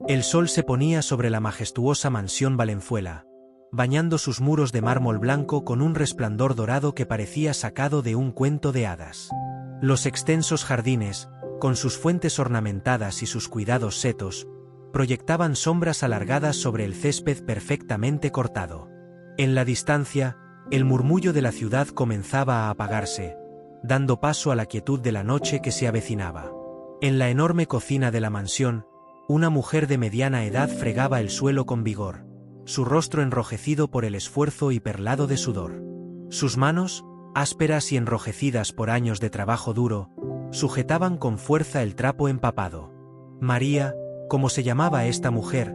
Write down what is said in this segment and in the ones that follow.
El sol se ponía sobre la majestuosa mansión Valenzuela, bañando sus muros de mármol blanco con un resplandor dorado que parecía sacado de un cuento de hadas. Los extensos jardines, con sus fuentes ornamentadas y sus cuidados setos, proyectaban sombras alargadas sobre el césped perfectamente cortado. En la distancia, el murmullo de la ciudad comenzaba a apagarse, dando paso a la quietud de la noche que se avecinaba. En la enorme cocina de la mansión, una mujer de mediana edad fregaba el suelo con vigor, su rostro enrojecido por el esfuerzo y perlado de sudor. Sus manos, ásperas y enrojecidas por años de trabajo duro, sujetaban con fuerza el trapo empapado. María, como se llamaba esta mujer,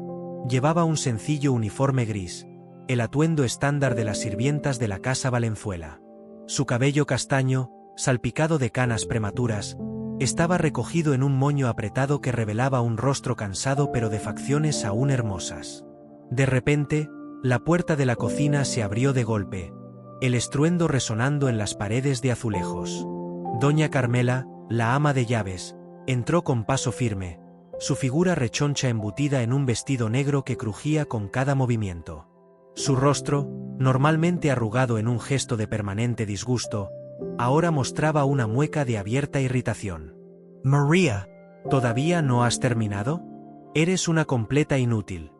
llevaba un sencillo uniforme gris, el atuendo estándar de las sirvientas de la casa Valenzuela. Su cabello castaño, salpicado de canas prematuras, estaba recogido en un moño apretado que revelaba un rostro cansado pero de facciones aún hermosas. De repente, la puerta de la cocina se abrió de golpe, el estruendo resonando en las paredes de azulejos. Doña Carmela, la ama de llaves, entró con paso firme, su figura rechoncha embutida en un vestido negro que crujía con cada movimiento. Su rostro, normalmente arrugado en un gesto de permanente disgusto, ahora mostraba una mueca de abierta irritación. «María, ¿todavía no has terminado? Eres una completa inútil»,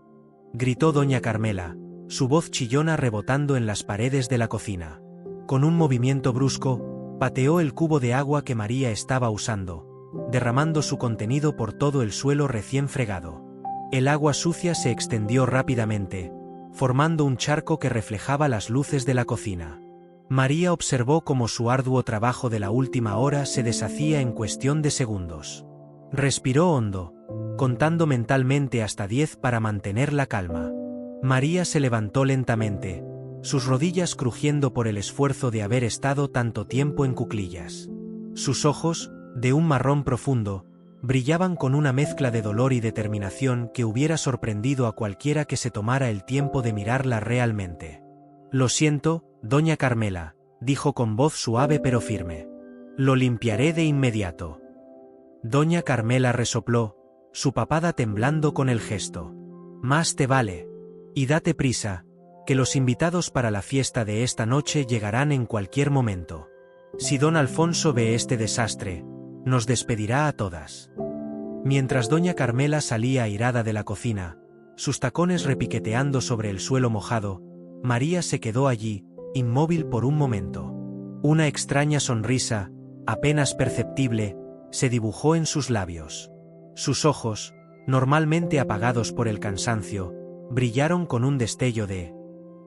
gritó doña Carmela, su voz chillona rebotando en las paredes de la cocina. Con un movimiento brusco, pateó el cubo de agua que María estaba usando, derramando su contenido por todo el suelo recién fregado. El agua sucia se extendió rápidamente, formando un charco que reflejaba las luces de la cocina. María observó cómo su arduo trabajo de la última hora se deshacía en cuestión de segundos. Respiró hondo, contando mentalmente hasta 10 para mantener la calma. María se levantó lentamente, sus rodillas crujiendo por el esfuerzo de haber estado tanto tiempo en cuclillas. Sus ojos, de un marrón profundo, brillaban con una mezcla de dolor y determinación que hubiera sorprendido a cualquiera que se tomara el tiempo de mirarla realmente. «Lo siento, doña Carmela», dijo con voz suave pero firme. «Lo limpiaré de inmediato». Doña Carmela resopló, su papada temblando con el gesto. «Más te vale. Y date prisa, que los invitados para la fiesta de esta noche llegarán en cualquier momento. Si don Alfonso ve este desastre, nos despedirá a todas». Mientras doña Carmela salía airada de la cocina, sus tacones repiqueteando sobre el suelo mojado, María se quedó allí, inmóvil por un momento. Una extraña sonrisa, apenas perceptible, se dibujó en sus labios. Sus ojos, normalmente apagados por el cansancio, brillaron con un destello de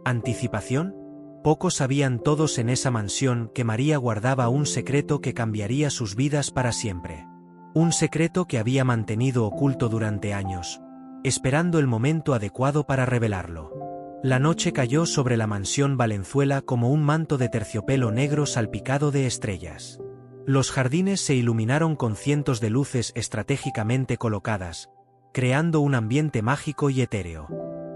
anticipación. Pocos sabían todos en esa mansión que María guardaba un secreto que cambiaría sus vidas para siempre. Un secreto que había mantenido oculto durante años, esperando el momento adecuado para revelarlo. La noche cayó sobre la mansión Valenzuela como un manto de terciopelo negro salpicado de estrellas. Los jardines se iluminaron con cientos de luces estratégicamente colocadas, creando un ambiente mágico y etéreo.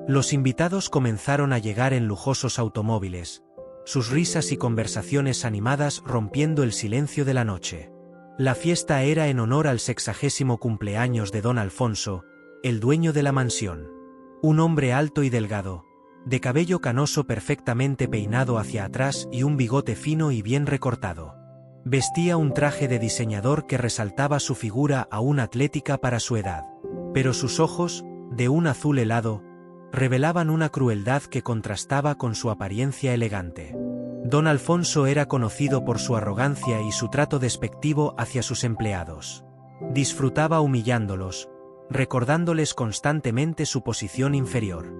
Los invitados comenzaron a llegar en lujosos automóviles, sus risas y conversaciones animadas rompiendo el silencio de la noche. La fiesta era en honor al 60º cumpleaños de don Alfonso, el dueño de la mansión. Un hombre alto y delgado, de cabello canoso perfectamente peinado hacia atrás y un bigote fino y bien recortado. Vestía un traje de diseñador que resaltaba su figura aún atlética para su edad. Pero sus ojos, de un azul helado, revelaban una crueldad que contrastaba con su apariencia elegante. Don Alfonso era conocido por su arrogancia y su trato despectivo hacia sus empleados. Disfrutaba humillándolos, recordándoles constantemente su posición inferior.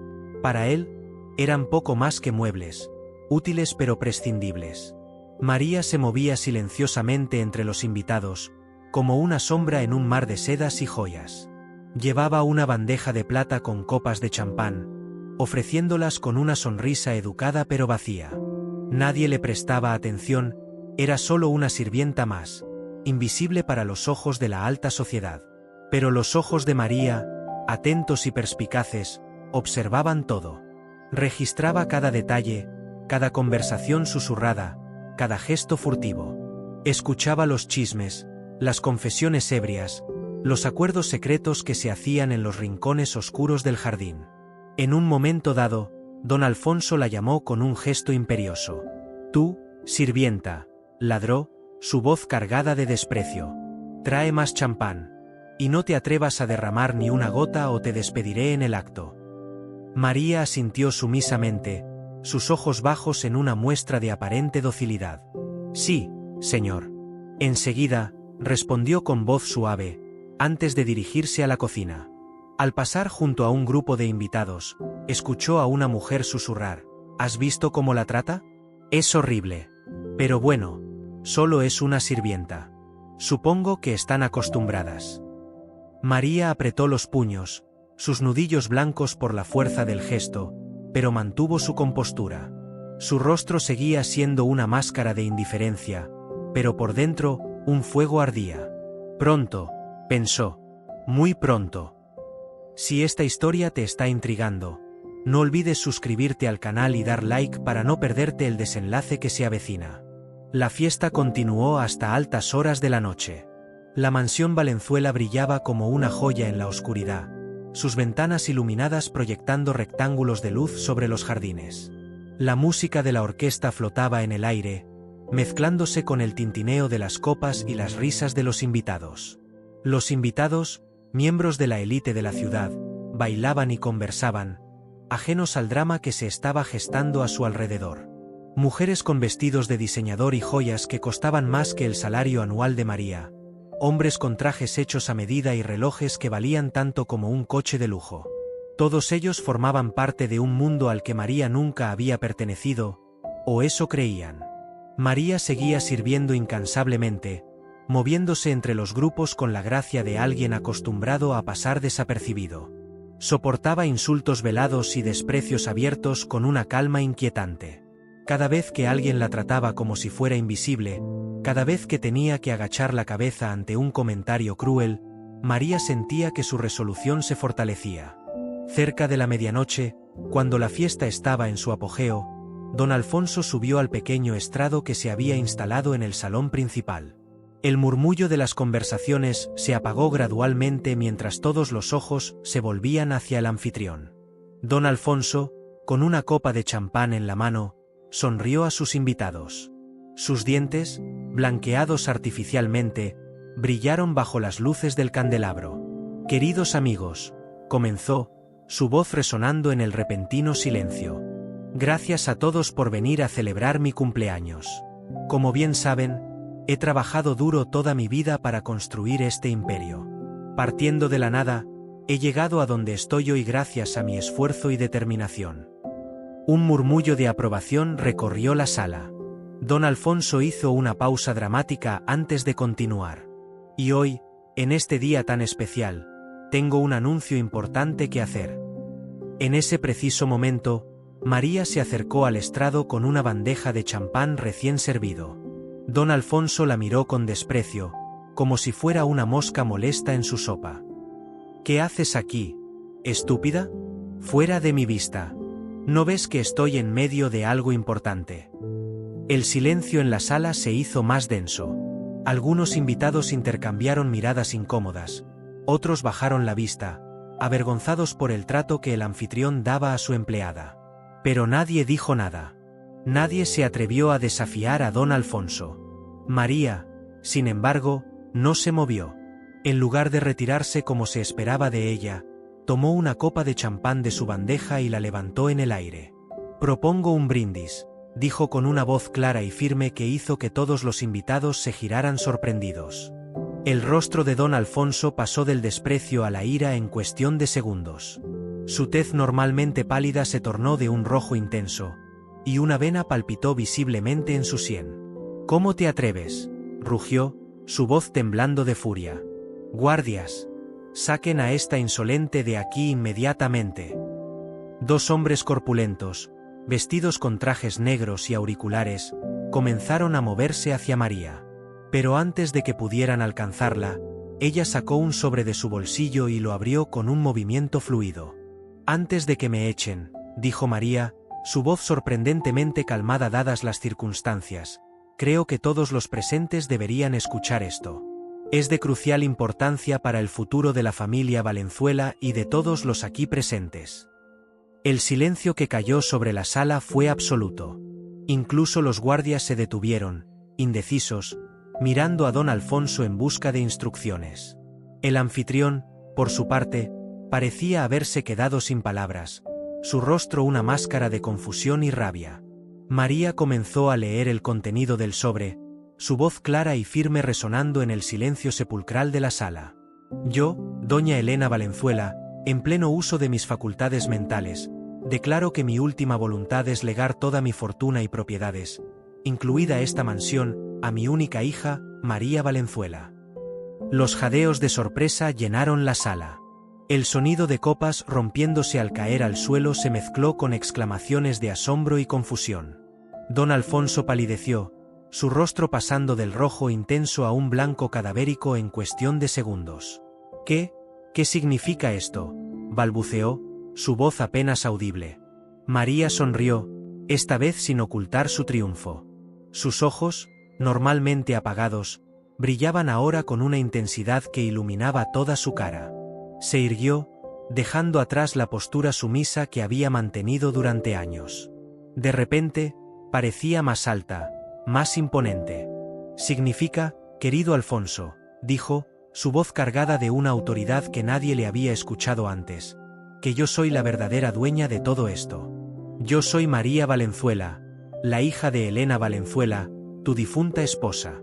Para él, eran poco más que muebles, útiles pero prescindibles. María se movía silenciosamente entre los invitados, como una sombra en un mar de sedas y joyas. Llevaba una bandeja de plata con copas de champán, ofreciéndolas con una sonrisa educada pero vacía. Nadie le prestaba atención, era solo una sirvienta más, invisible para los ojos de la alta sociedad. Pero los ojos de María, atentos y perspicaces, observaban todo. Registraba cada detalle, cada conversación susurrada, cada gesto furtivo. Escuchaba los chismes, las confesiones ebrias, los acuerdos secretos que se hacían en los rincones oscuros del jardín. En un momento dado, don Alfonso la llamó con un gesto imperioso. «Tú, sirvienta», ladró, su voz cargada de desprecio. «Trae más champán. Y no te atrevas a derramar ni una gota o te despediré en el acto». María asintió sumisamente, sus ojos bajos en una muestra de aparente docilidad. «Sí, señor». Enseguida, respondió con voz suave, antes de dirigirse a la cocina. Al pasar junto a un grupo de invitados, escuchó a una mujer susurrar: «¿Has visto cómo la trata? Es horrible. Pero bueno, solo es una sirvienta. Supongo que están acostumbradas». María apretó los puños, sus nudillos blancos por la fuerza del gesto, pero mantuvo su compostura. Su rostro seguía siendo una máscara de indiferencia, pero por dentro, un fuego ardía. «Pronto», pensó, «muy pronto». Si esta historia te está intrigando, no olvides suscribirte al canal y dar like para no perderte el desenlace que se avecina. La fiesta continuó hasta altas horas de la noche. La mansión Valenzuela brillaba como una joya en la oscuridad, sus ventanas iluminadas proyectando rectángulos de luz sobre los jardines. La música de la orquesta flotaba en el aire, mezclándose con el tintineo de las copas y las risas de los invitados. Los invitados, miembros de la élite de la ciudad, bailaban y conversaban, ajenos al drama que se estaba gestando a su alrededor. Mujeres con vestidos de diseñador y joyas que costaban más que el salario anual de María. Hombres con trajes hechos a medida y relojes que valían tanto como un coche de lujo. Todos ellos formaban parte de un mundo al que María nunca había pertenecido, o eso creían. María seguía sirviendo incansablemente, moviéndose entre los grupos con la gracia de alguien acostumbrado a pasar desapercibido. Soportaba insultos velados y desprecios abiertos con una calma inquietante. Cada vez que alguien la trataba como si fuera invisible, cada vez que tenía que agachar la cabeza ante un comentario cruel, María sentía que su resolución se fortalecía. Cerca de la medianoche, cuando la fiesta estaba en su apogeo, don Alfonso subió al pequeño estrado que se había instalado en el salón principal. El murmullo de las conversaciones se apagó gradualmente mientras todos los ojos se volvían hacia el anfitrión. Don Alfonso, con una copa de champán en la mano, sonrió a sus invitados. Sus dientes, blanqueados artificialmente, brillaron bajo las luces del candelabro. «Queridos amigos», comenzó, su voz resonando en el repentino silencio. «Gracias a todos por venir a celebrar mi cumpleaños. Como bien saben, he trabajado duro toda mi vida para construir este imperio. Partiendo de la nada, he llegado a donde estoy hoy gracias a mi esfuerzo y determinación». Un murmullo de aprobación recorrió la sala. Don Alfonso hizo una pausa dramática antes de continuar. «Y hoy, en este día tan especial, tengo un anuncio importante que hacer». En ese preciso momento, María se acercó al estrado con una bandeja de champán recién servido. Don Alfonso la miró con desprecio, como si fuera una mosca molesta en su sopa. «¿Qué haces aquí, estúpida? Fuera de mi vista. ¿No ves que estoy en medio de algo importante?» El silencio en la sala se hizo más denso. Algunos invitados intercambiaron miradas incómodas, otros bajaron la vista, avergonzados por el trato que el anfitrión daba a su empleada. Pero nadie dijo nada. Nadie se atrevió a desafiar a don Alfonso. María, sin embargo, no se movió. En lugar de retirarse como se esperaba de ella, tomó una copa de champán de su bandeja y la levantó en el aire. «Propongo un brindis», dijo con una voz clara y firme que hizo que todos los invitados se giraran sorprendidos. El rostro de don Alfonso pasó del desprecio a la ira en cuestión de segundos. Su tez normalmente pálida se tornó de un rojo intenso, y una vena palpitó visiblemente en su sien. «¿Cómo te atreves?», rugió, su voz temblando de furia. «Guardias, saquen a esta insolente de aquí inmediatamente». Dos hombres corpulentos, vestidos con trajes negros y auriculares, comenzaron a moverse hacia María. Pero antes de que pudieran alcanzarla, ella sacó un sobre de su bolsillo y lo abrió con un movimiento fluido. «Antes de que me echen», dijo María, su voz sorprendentemente calmada dadas las circunstancias, «creo que todos los presentes deberían escuchar esto. Es de crucial importancia para el futuro de la familia Valenzuela y de todos los aquí presentes. El silencio que cayó sobre la sala fue absoluto. Incluso los guardias se detuvieron, indecisos, mirando a don Alfonso en busca de instrucciones. El anfitrión, por su parte, parecía haberse quedado sin palabras, su rostro una máscara de confusión y rabia. María comenzó a leer el contenido del sobre, su voz clara y firme resonando en el silencio sepulcral de la sala. Yo, doña Elena Valenzuela, en pleno uso de mis facultades mentales, declaro que mi última voluntad es legar toda mi fortuna y propiedades, incluida esta mansión, a mi única hija, María Valenzuela. Los jadeos de sorpresa llenaron la sala. El sonido de copas rompiéndose al caer al suelo se mezcló con exclamaciones de asombro y confusión. Don Alfonso palideció, su rostro pasando del rojo intenso a un blanco cadavérico en cuestión de segundos. ¿Qué significa esto?, balbuceó, su voz apenas audible. María sonrió, esta vez sin ocultar su triunfo. Sus ojos, normalmente apagados, brillaban ahora con una intensidad que iluminaba toda su cara. Se irguió, dejando atrás la postura sumisa que había mantenido durante años. De repente, parecía más alta, más imponente. «Significa, querido Alfonso», dijo, su voz cargada de una autoridad que nadie le había escuchado antes, «que yo soy la verdadera dueña de todo esto. Yo soy María Valenzuela, la hija de Elena Valenzuela, tu difunta esposa».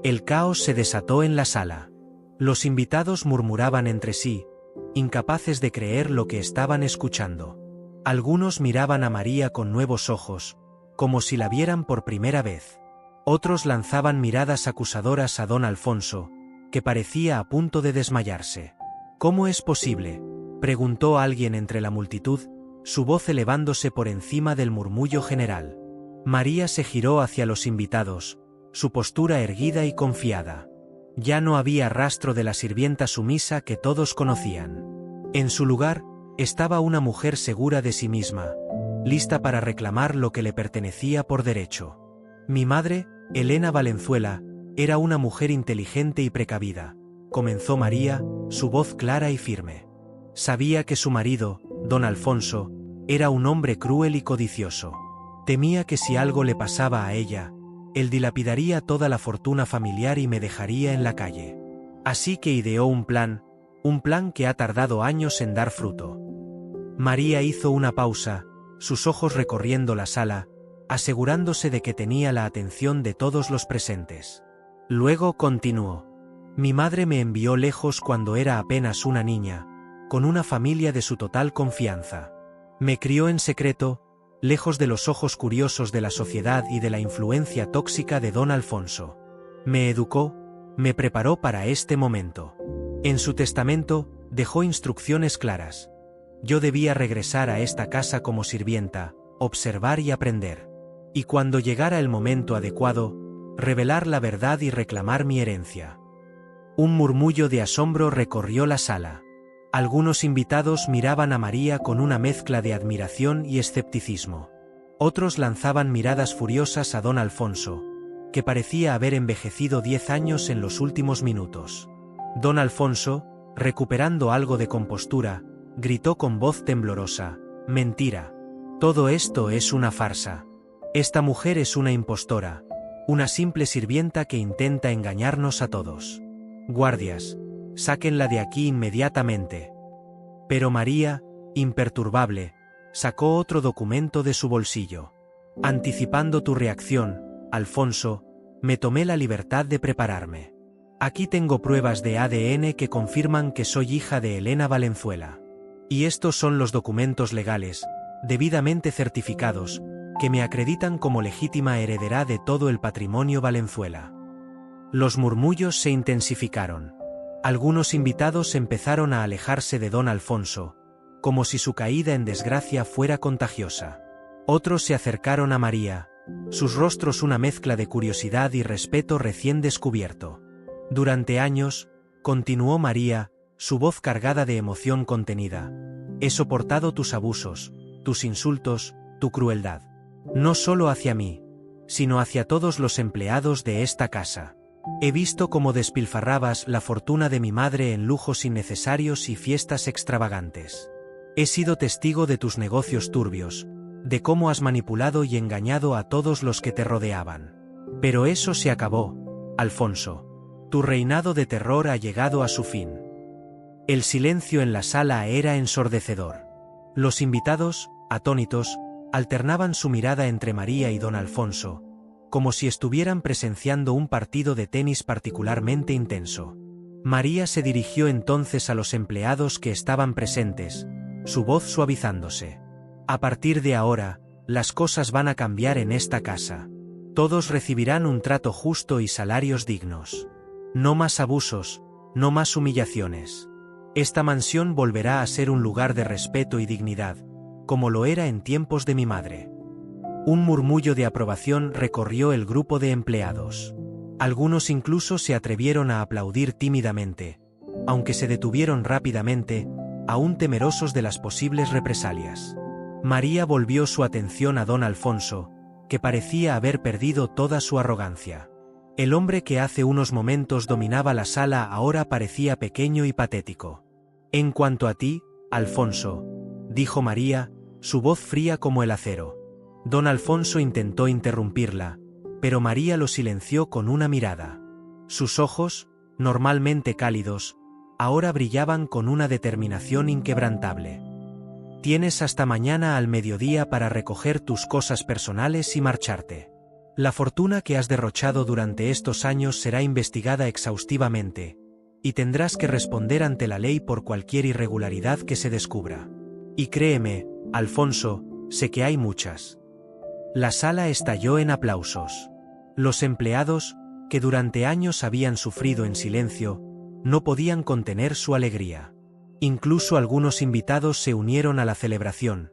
El caos se desató en la sala. Los invitados murmuraban entre sí, incapaces de creer lo que estaban escuchando. Algunos miraban a María con nuevos ojos, como si la vieran por primera vez. Otros lanzaban miradas acusadoras a don Alfonso, que parecía a punto de desmayarse. «¿Cómo es posible?», preguntó alguien entre la multitud, su voz elevándose por encima del murmullo general. María se giró hacia los invitados, su postura erguida y confiada. Ya no había rastro de la sirvienta sumisa que todos conocían. En su lugar, estaba una mujer segura de sí misma, lista para reclamar lo que le pertenecía por derecho. «Mi madre, Elena Valenzuela, era una mujer inteligente y precavida», comenzó María, su voz clara y firme. «Sabía que su marido, don Alfonso, era un hombre cruel y codicioso. Temía que si algo le pasaba a ella, él dilapidaría toda la fortuna familiar y me dejaría en la calle. Así que ideó un plan que ha tardado años en dar fruto». María hizo una pausa, sus ojos recorriendo la sala, asegurándose de que tenía la atención de todos los presentes. Luego continuó. «Mi madre me envió lejos cuando era apenas una niña, con una familia de su total confianza. Me crió en secreto, lejos de los ojos curiosos de la sociedad y de la influencia tóxica de don Alfonso. Me educó, me preparó para este momento. En su testamento, dejó instrucciones claras. Yo debía regresar a esta casa como sirvienta, observar y aprender. Y cuando llegara el momento adecuado, revelar la verdad y reclamar mi herencia». Un murmullo de asombro recorrió la sala. Algunos invitados miraban a María con una mezcla de admiración y escepticismo. Otros lanzaban miradas furiosas a don Alfonso, que parecía haber envejecido 10 años en los últimos minutos. Don Alfonso, recuperando algo de compostura, gritó con voz temblorosa: «Mentira. Todo esto es una farsa. Esta mujer es una impostora, una simple sirvienta que intenta engañarnos a todos. Guardias, sáquenla de aquí inmediatamente». Pero María, imperturbable, sacó otro documento de su bolsillo. «Anticipando tu reacción, Alfonso, me tomé la libertad de prepararme. Aquí tengo pruebas de ADN que confirman que soy hija de Elena Valenzuela. Y estos son los documentos legales, debidamente certificados, que me acreditan como legítima heredera de todo el patrimonio Valenzuela». Los murmullos se intensificaron. Algunos invitados empezaron a alejarse de don Alfonso, como si su caída en desgracia fuera contagiosa. Otros se acercaron a María, sus rostros una mezcla de curiosidad y respeto recién descubierto. «Durante años», continuó María, su voz cargada de emoción contenida, «he soportado tus abusos, tus insultos, tu crueldad. No solo hacia mí, sino hacia todos los empleados de esta casa. He visto cómo despilfarrabas la fortuna de mi madre en lujos innecesarios y fiestas extravagantes. He sido testigo de tus negocios turbios, de cómo has manipulado y engañado a todos los que te rodeaban. Pero eso se acabó, Alfonso. Tu reinado de terror ha llegado a su fin. El silencio en la sala era ensordecedor. Los invitados, atónitos, alternaban su mirada entre María y don Alfonso, como si estuvieran presenciando un partido de tenis particularmente intenso. María se dirigió entonces a los empleados que estaban presentes, su voz suavizándose. A partir de ahora, las cosas van a cambiar en esta casa. Todos recibirán un trato justo y salarios dignos. No más abusos, no más humillaciones. Esta mansión volverá a ser un lugar de respeto y dignidad, como lo era en tiempos de mi madre. Un murmullo de aprobación recorrió el grupo de empleados. Algunos incluso se atrevieron a aplaudir tímidamente, aunque se detuvieron rápidamente, aún temerosos de las posibles represalias. María volvió su atención a don Alfonso, que parecía haber perdido toda su arrogancia. El hombre que hace unos momentos dominaba la sala ahora parecía pequeño y patético. En cuanto a ti, Alfonso, dijo María, su voz fría como el acero. Don Alfonso intentó interrumpirla, pero María lo silenció con una mirada. Sus ojos, normalmente cálidos, ahora brillaban con una determinación inquebrantable. Tienes hasta mañana al mediodía para recoger tus cosas personales y marcharte. La fortuna que has derrochado durante estos años será investigada exhaustivamente, y tendrás que responder ante la ley por cualquier irregularidad que se descubra. Y créeme, Alfonso, sé que hay muchas. La sala estalló en aplausos. Los empleados, que durante años habían sufrido en silencio, no podían contener su alegría. Incluso algunos invitados se unieron a la celebración,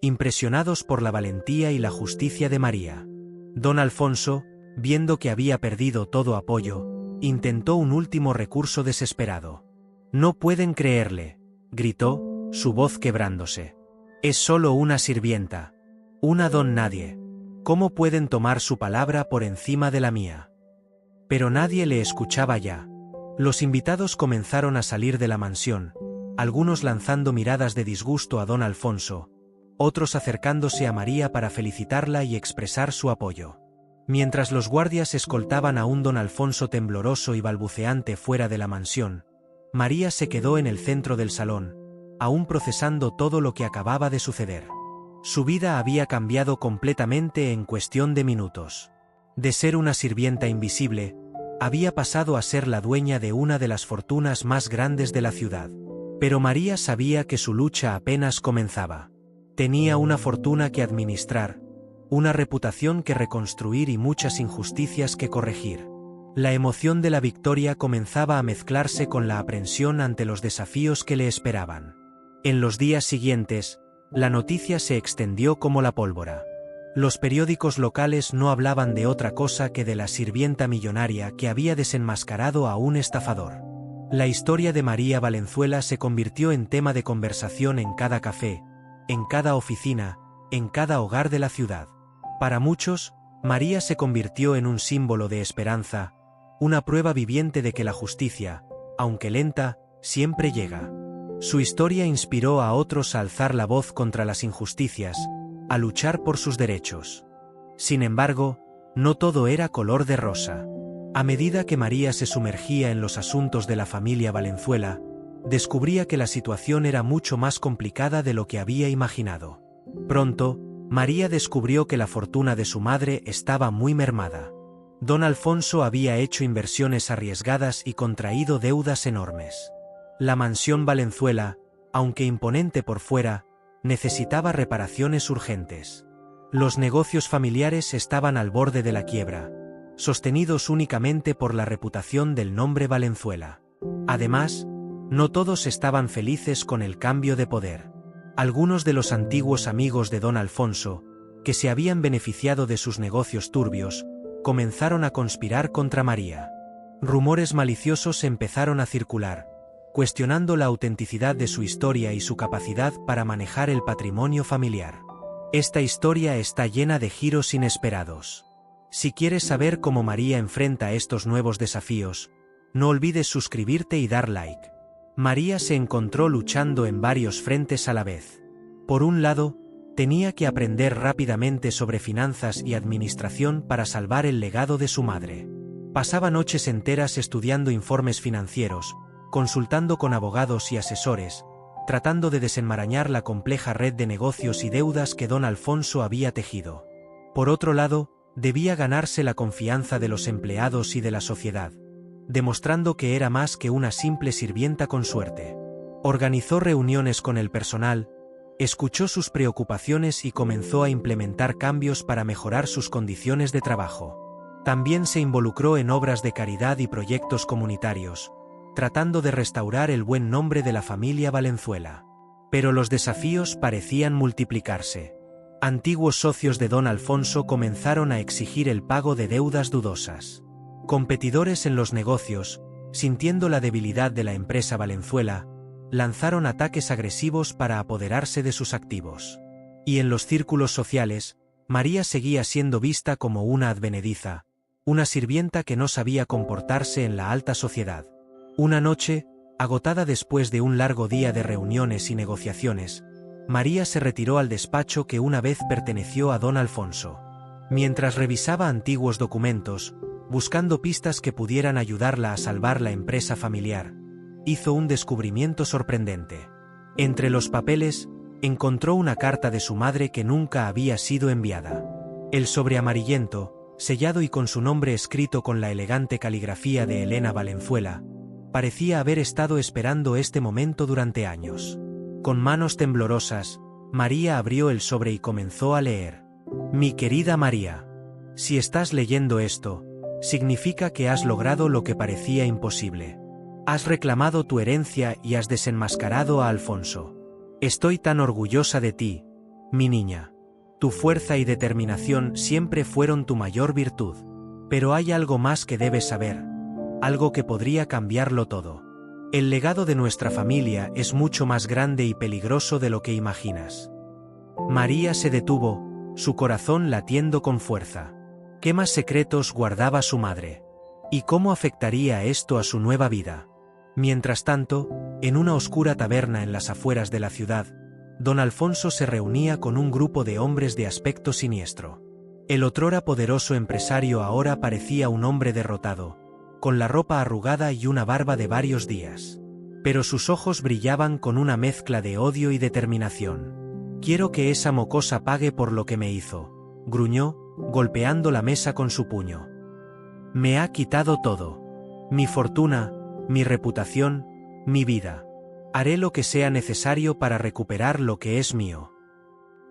impresionados por la valentía y la justicia de María. Don Alfonso, viendo que había perdido todo apoyo, intentó un último recurso desesperado. No pueden creerle, gritó, su voz quebrándose. Es solo una sirvienta, una don nadie. ¿Cómo pueden tomar su palabra por encima de la mía? Pero nadie le escuchaba ya. Los invitados comenzaron a salir de la mansión, algunos lanzando miradas de disgusto a don Alfonso, otros acercándose a María para felicitarla y expresar su apoyo. Mientras los guardias escoltaban a un don Alfonso tembloroso y balbuceante fuera de la mansión, María se quedó en el centro del salón, aún procesando todo lo que acababa de suceder. Su vida había cambiado completamente en cuestión de minutos. De ser una sirvienta invisible, había pasado a ser la dueña de una de las fortunas más grandes de la ciudad. Pero María sabía que su lucha apenas comenzaba. Tenía una fortuna que administrar, una reputación que reconstruir y muchas injusticias que corregir. La emoción de la victoria comenzaba a mezclarse con la aprensión ante los desafíos que le esperaban. En los días siguientes, la noticia se extendió como la pólvora. Los periódicos locales no hablaban de otra cosa que de la sirvienta millonaria que había desenmascarado a un estafador. La historia de María Valenzuela se convirtió en tema de conversación en cada café, en cada oficina, en cada hogar de la ciudad. Para muchos, María se convirtió en un símbolo de esperanza, una prueba viviente de que la justicia, aunque lenta, siempre llega. Su historia inspiró a otros a alzar la voz contra las injusticias, a luchar por sus derechos. Sin embargo, no todo era color de rosa. A medida que María se sumergía en los asuntos de la familia Valenzuela, descubría que la situación era mucho más complicada de lo que había imaginado. Pronto, María descubrió que la fortuna de su madre estaba muy mermada. Don Alfonso había hecho inversiones arriesgadas y contraído deudas enormes. La mansión Valenzuela, aunque imponente por fuera, necesitaba reparaciones urgentes. Los negocios familiares estaban al borde de la quiebra, sostenidos únicamente por la reputación del nombre Valenzuela. Además, no todos estaban felices con el cambio de poder. Algunos de los antiguos amigos de don Alfonso, que se habían beneficiado de sus negocios turbios, comenzaron a conspirar contra María. Rumores maliciosos empezaron a circular, cuestionando la autenticidad de su historia y su capacidad para manejar el patrimonio familiar. Esta historia está llena de giros inesperados. Si quieres saber cómo María enfrenta estos nuevos desafíos, no olvides suscribirte y dar like. María se encontró luchando en varios frentes a la vez. Por un lado, tenía que aprender rápidamente sobre finanzas y administración para salvar el legado de su madre. Pasaba noches enteras estudiando informes financieros, consultando con abogados y asesores, tratando de desenmarañar la compleja red de negocios y deudas que don Alfonso había tejido. Por otro lado, debía ganarse la confianza de los empleados y de la sociedad, demostrando que era más que una simple sirvienta con suerte. Organizó reuniones con el personal, escuchó sus preocupaciones y comenzó a implementar cambios para mejorar sus condiciones de trabajo. También se involucró en obras de caridad y proyectos comunitarios, tratando de restaurar el buen nombre de la familia Valenzuela. Pero los desafíos parecían multiplicarse. Antiguos socios de don Alfonso comenzaron a exigir el pago de deudas dudosas. Competidores en los negocios, sintiendo la debilidad de la empresa Valenzuela, lanzaron ataques agresivos para apoderarse de sus activos. Y en los círculos sociales, María seguía siendo vista como una advenediza, una sirvienta que no sabía comportarse en la alta sociedad. Una noche, agotada después de un largo día de reuniones y negociaciones, María se retiró al despacho que una vez perteneció a don Alfonso. Mientras revisaba antiguos documentos, buscando pistas que pudieran ayudarla a salvar la empresa familiar, hizo un descubrimiento sorprendente. Entre los papeles, encontró una carta de su madre que nunca había sido enviada. El sobre amarillento, sellado y con su nombre escrito con la elegante caligrafía de Elena Valenzuela, parecía haber estado esperando este momento durante años. Con manos temblorosas, María abrió el sobre y comenzó a leer. Mi querida María, si estás leyendo esto, significa que has logrado lo que parecía imposible. Has reclamado tu herencia y has desenmascarado a Alfonso. Estoy tan orgullosa de ti, mi niña. Tu fuerza y determinación siempre fueron tu mayor virtud. Pero hay algo más que debes saber, algo que podría cambiarlo todo. El legado de nuestra familia es mucho más grande y peligroso de lo que imaginas. María se detuvo, su corazón latiendo con fuerza. ¿Qué más secretos guardaba su madre? ¿Y cómo afectaría esto a su nueva vida? Mientras tanto, en una oscura taberna en las afueras de la ciudad, don Alfonso se reunía con un grupo de hombres de aspecto siniestro. El otrora poderoso empresario ahora parecía un hombre derrotado, con la ropa arrugada y una barba de varios días. Pero sus ojos brillaban con una mezcla de odio y determinación. Quiero que esa mocosa pague por lo que me hizo, gruñó, golpeando la mesa con su puño. Me ha quitado todo. Mi fortuna, mi reputación, mi vida. Haré lo que sea necesario para recuperar lo que es mío.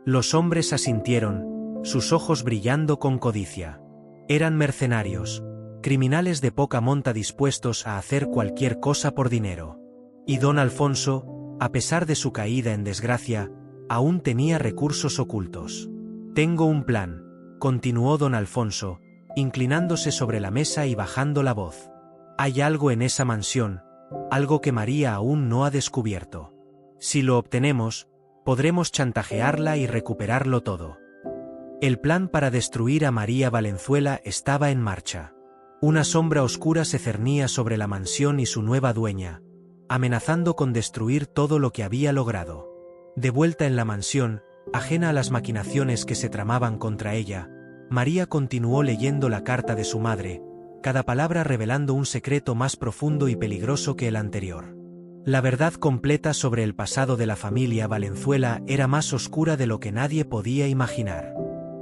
Los hombres asintieron, sus ojos brillando con codicia. Eran mercenarios, criminales de poca monta dispuestos a hacer cualquier cosa por dinero. Y don Alfonso, a pesar de su caída en desgracia, aún tenía recursos ocultos. Tengo un plan, continuó don Alfonso, inclinándose sobre la mesa y bajando la voz. Hay algo en esa mansión, algo que María aún no ha descubierto. Si lo obtenemos, podremos chantajearla y recuperarlo todo. El plan para destruir a María Valenzuela estaba en marcha. Una sombra oscura se cernía sobre la mansión y su nueva dueña, amenazando con destruir todo lo que había logrado. De vuelta en la mansión, ajena a las maquinaciones que se tramaban contra ella, María continuó leyendo la carta de su madre, cada palabra revelando un secreto más profundo y peligroso que el anterior. La verdad completa sobre el pasado de la familia Valenzuela era más oscura de lo que nadie podía imaginar.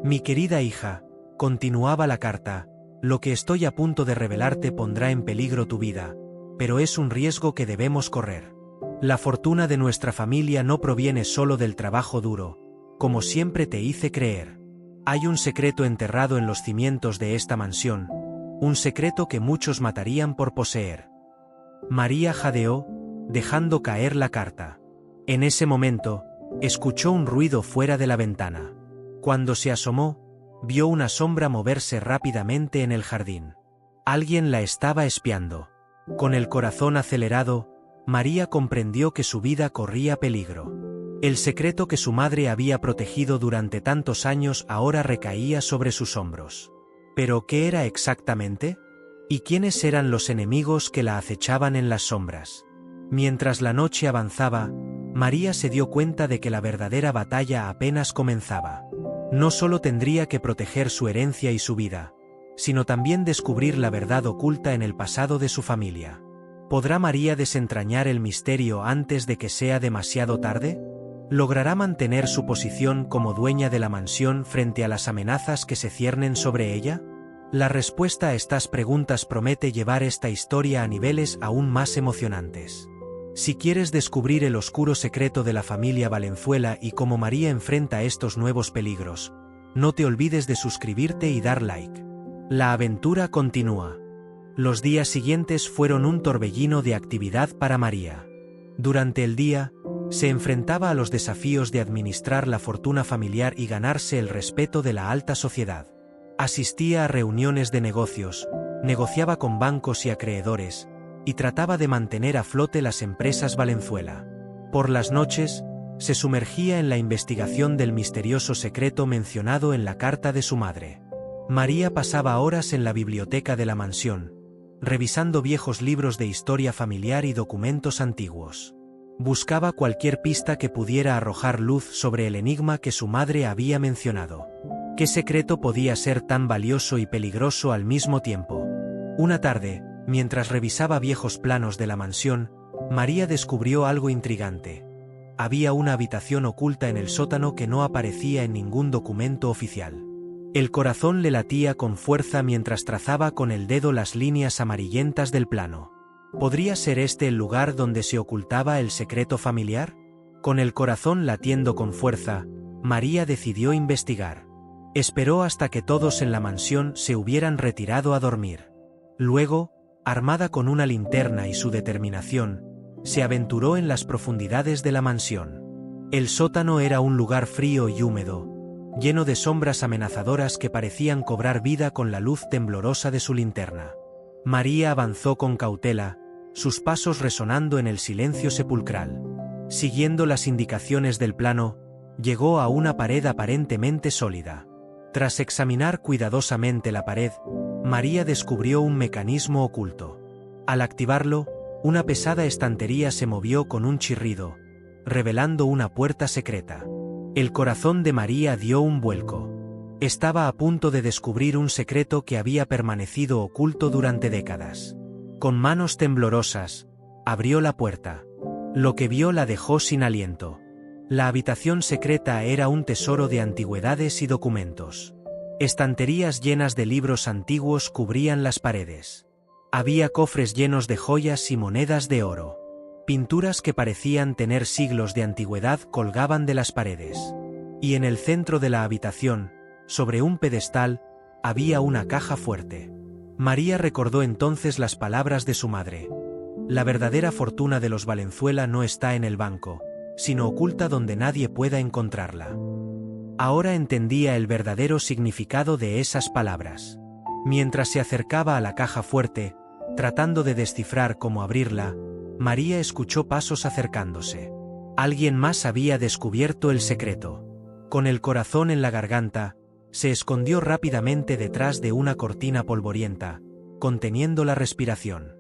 Mi querida hija, continuaba la carta, lo que estoy a punto de revelarte pondrá en peligro tu vida, pero es un riesgo que debemos correr. La fortuna de nuestra familia no proviene solo del trabajo duro, como siempre te hice creer. Hay un secreto enterrado en los cimientos de esta mansión, un secreto que muchos matarían por poseer. María jadeó, dejando caer la carta. En ese momento, escuchó un ruido fuera de la ventana. Cuando se asomó, vio una sombra moverse rápidamente en el jardín. Alguien la estaba espiando. Con el corazón acelerado, María comprendió que su vida corría peligro. El secreto que su madre había protegido durante tantos años ahora recaía sobre sus hombros. ¿Pero qué era exactamente? ¿Y quiénes eran los enemigos que la acechaban en las sombras? Mientras la noche avanzaba, María se dio cuenta de que la verdadera batalla apenas comenzaba. No solo tendría que proteger su herencia y su vida, sino también descubrir la verdad oculta en el pasado de su familia. ¿Podrá María desentrañar el misterio antes de que sea demasiado tarde? ¿Logrará mantener su posición como dueña de la mansión frente a las amenazas que se ciernen sobre ella? La respuesta a estas preguntas promete llevar esta historia a niveles aún más emocionantes. Si quieres descubrir el oscuro secreto de la familia Valenzuela y cómo María enfrenta estos nuevos peligros, no te olvides de suscribirte y dar like. La aventura continúa. Los días siguientes fueron un torbellino de actividad para María. Durante el día, se enfrentaba a los desafíos de administrar la fortuna familiar y ganarse el respeto de la alta sociedad. Asistía a reuniones de negocios, negociaba con bancos y acreedores, y trataba de mantener a flote las empresas Valenzuela. Por las noches, se sumergía en la investigación del misterioso secreto mencionado en la carta de su madre. María pasaba horas en la biblioteca de la mansión, revisando viejos libros de historia familiar y documentos antiguos. Buscaba cualquier pista que pudiera arrojar luz sobre el enigma que su madre había mencionado. ¿Qué secreto podía ser tan valioso y peligroso al mismo tiempo? Una tarde, mientras revisaba viejos planos de la mansión, María descubrió algo intrigante. Había una habitación oculta en el sótano que no aparecía en ningún documento oficial. El corazón le latía con fuerza mientras trazaba con el dedo las líneas amarillentas del plano. ¿Podría ser este el lugar donde se ocultaba el secreto familiar? Con el corazón latiendo con fuerza, María decidió investigar. Esperó hasta que todos en la mansión se hubieran retirado a dormir. Luego, armada con una linterna y su determinación, se aventuró en las profundidades de la mansión. El sótano era un lugar frío y húmedo, lleno de sombras amenazadoras que parecían cobrar vida con la luz temblorosa de su linterna. María avanzó con cautela, sus pasos resonando en el silencio sepulcral. Siguiendo las indicaciones del plano, llegó a una pared aparentemente sólida. Tras examinar cuidadosamente la pared, María descubrió un mecanismo oculto. Al activarlo, una pesada estantería se movió con un chirrido, revelando una puerta secreta. El corazón de María dio un vuelco. Estaba a punto de descubrir un secreto que había permanecido oculto durante décadas. Con manos temblorosas, abrió la puerta. Lo que vio la dejó sin aliento. La habitación secreta era un tesoro de antigüedades y documentos. Estanterías llenas de libros antiguos cubrían las paredes. Había cofres llenos de joyas y monedas de oro. Pinturas que parecían tener siglos de antigüedad colgaban de las paredes. Y en el centro de la habitación, sobre un pedestal, había una caja fuerte. María recordó entonces las palabras de su madre. La verdadera fortuna de los Valenzuela no está en el banco, sino oculta donde nadie pueda encontrarla. Ahora entendía el verdadero significado de esas palabras. Mientras se acercaba a la caja fuerte, tratando de descifrar cómo abrirla, María escuchó pasos acercándose. Alguien más había descubierto el secreto. Con el corazón en la garganta, se escondió rápidamente detrás de una cortina polvorienta, conteniendo la respiración.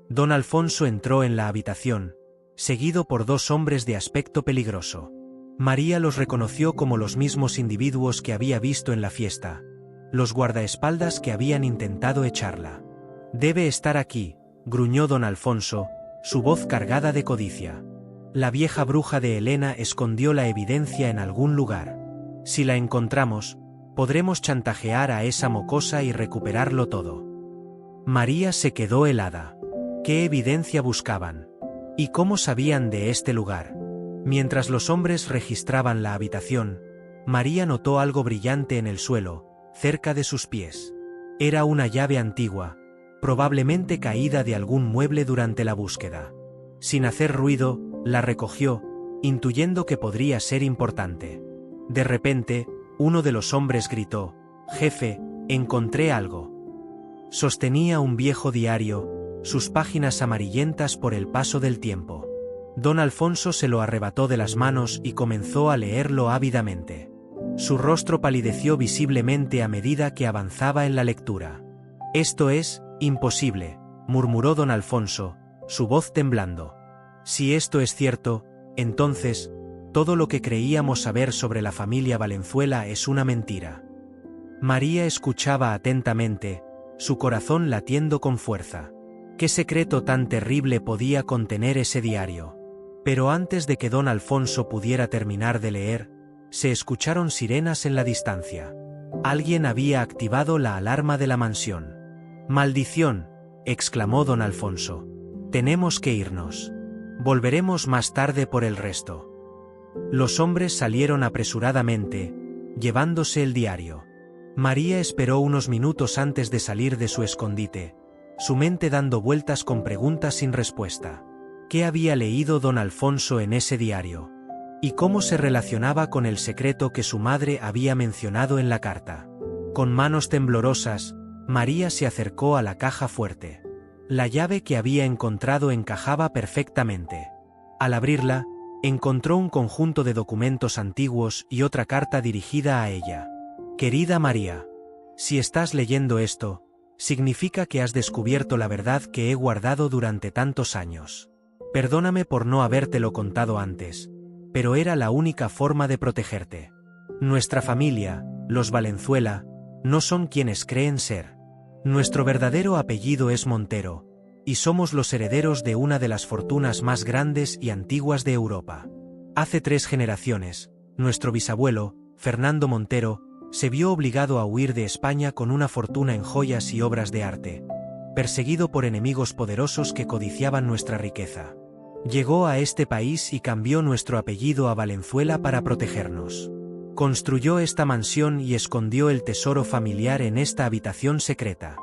Don Alfonso entró en la habitación, seguido por dos hombres de aspecto peligroso. María los reconoció como los mismos individuos que había visto en la fiesta, los guardaespaldas que habían intentado echarla. «Debe estar aquí», gruñó don Alfonso, su voz cargada de codicia. La vieja bruja de Elena escondió la evidencia en algún lugar. Si la encontramos, podremos chantajear a esa mocosa y recuperarlo todo. María se quedó helada. ¿Qué evidencia buscaban? ¿Y cómo sabían de este lugar? Mientras los hombres registraban la habitación, María notó algo brillante en el suelo, cerca de sus pies. Era una llave antigua, probablemente caída de algún mueble durante la búsqueda. Sin hacer ruido, la recogió, intuyendo que podría ser importante. De repente, uno de los hombres gritó: «Jefe, encontré algo». Sostenía un viejo diario, sus páginas amarillentas por el paso del tiempo. Don Alfonso se lo arrebató de las manos y comenzó a leerlo ávidamente. Su rostro palideció visiblemente a medida que avanzaba en la lectura. «Esto es imposible», murmuró don Alfonso, su voz temblando. «Si esto es cierto, entonces, todo lo que creíamos saber sobre la familia Valenzuela es una mentira». María escuchaba atentamente, su corazón latiendo con fuerza. ¿Qué secreto tan terrible podía contener ese diario? Pero antes de que don Alfonso pudiera terminar de leer, se escucharon sirenas en la distancia. Alguien había activado la alarma de la mansión. «¡Maldición!», exclamó don Alfonso. «Tenemos que irnos. Volveremos más tarde por el resto». Los hombres salieron apresuradamente, llevándose el diario. María esperó unos minutos antes de salir de su escondite, su mente dando vueltas con preguntas sin respuesta. ¿Qué había leído don Alfonso en ese diario? ¿Y cómo se relacionaba con el secreto que su madre había mencionado en la carta? Con manos temblorosas, María se acercó a la caja fuerte. La llave que había encontrado encajaba perfectamente. Al abrirla, encontró un conjunto de documentos antiguos y otra carta dirigida a ella. «Querida María, si estás leyendo esto, significa que has descubierto la verdad que he guardado durante tantos años. Perdóname por no habértelo contado antes, pero era la única forma de protegerte. Nuestra familia, los Valenzuela, no son quienes creen ser. Nuestro verdadero apellido es Montero, y somos los herederos de una de las fortunas más grandes y antiguas de Europa. Hace 3 generaciones, nuestro bisabuelo, Fernando Montero, se vio obligado a huir de España con una fortuna en joyas y obras de arte, perseguido por enemigos poderosos que codiciaban nuestra riqueza. Llegó a este país y cambió nuestro apellido a Valenzuela para protegernos. Construyó esta mansión y escondió el tesoro familiar en esta habitación secreta.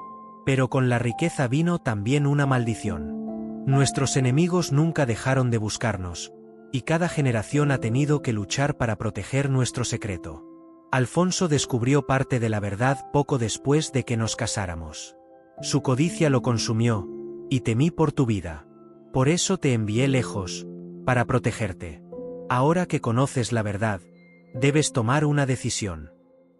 Pero con la riqueza vino también una maldición. Nuestros enemigos nunca dejaron de buscarnos, y cada generación ha tenido que luchar para proteger nuestro secreto. Alfonso descubrió parte de la verdad poco después de que nos casáramos. Su codicia lo consumió, y temí por tu vida. Por eso te envié lejos, para protegerte. Ahora que conoces la verdad, debes tomar una decisión.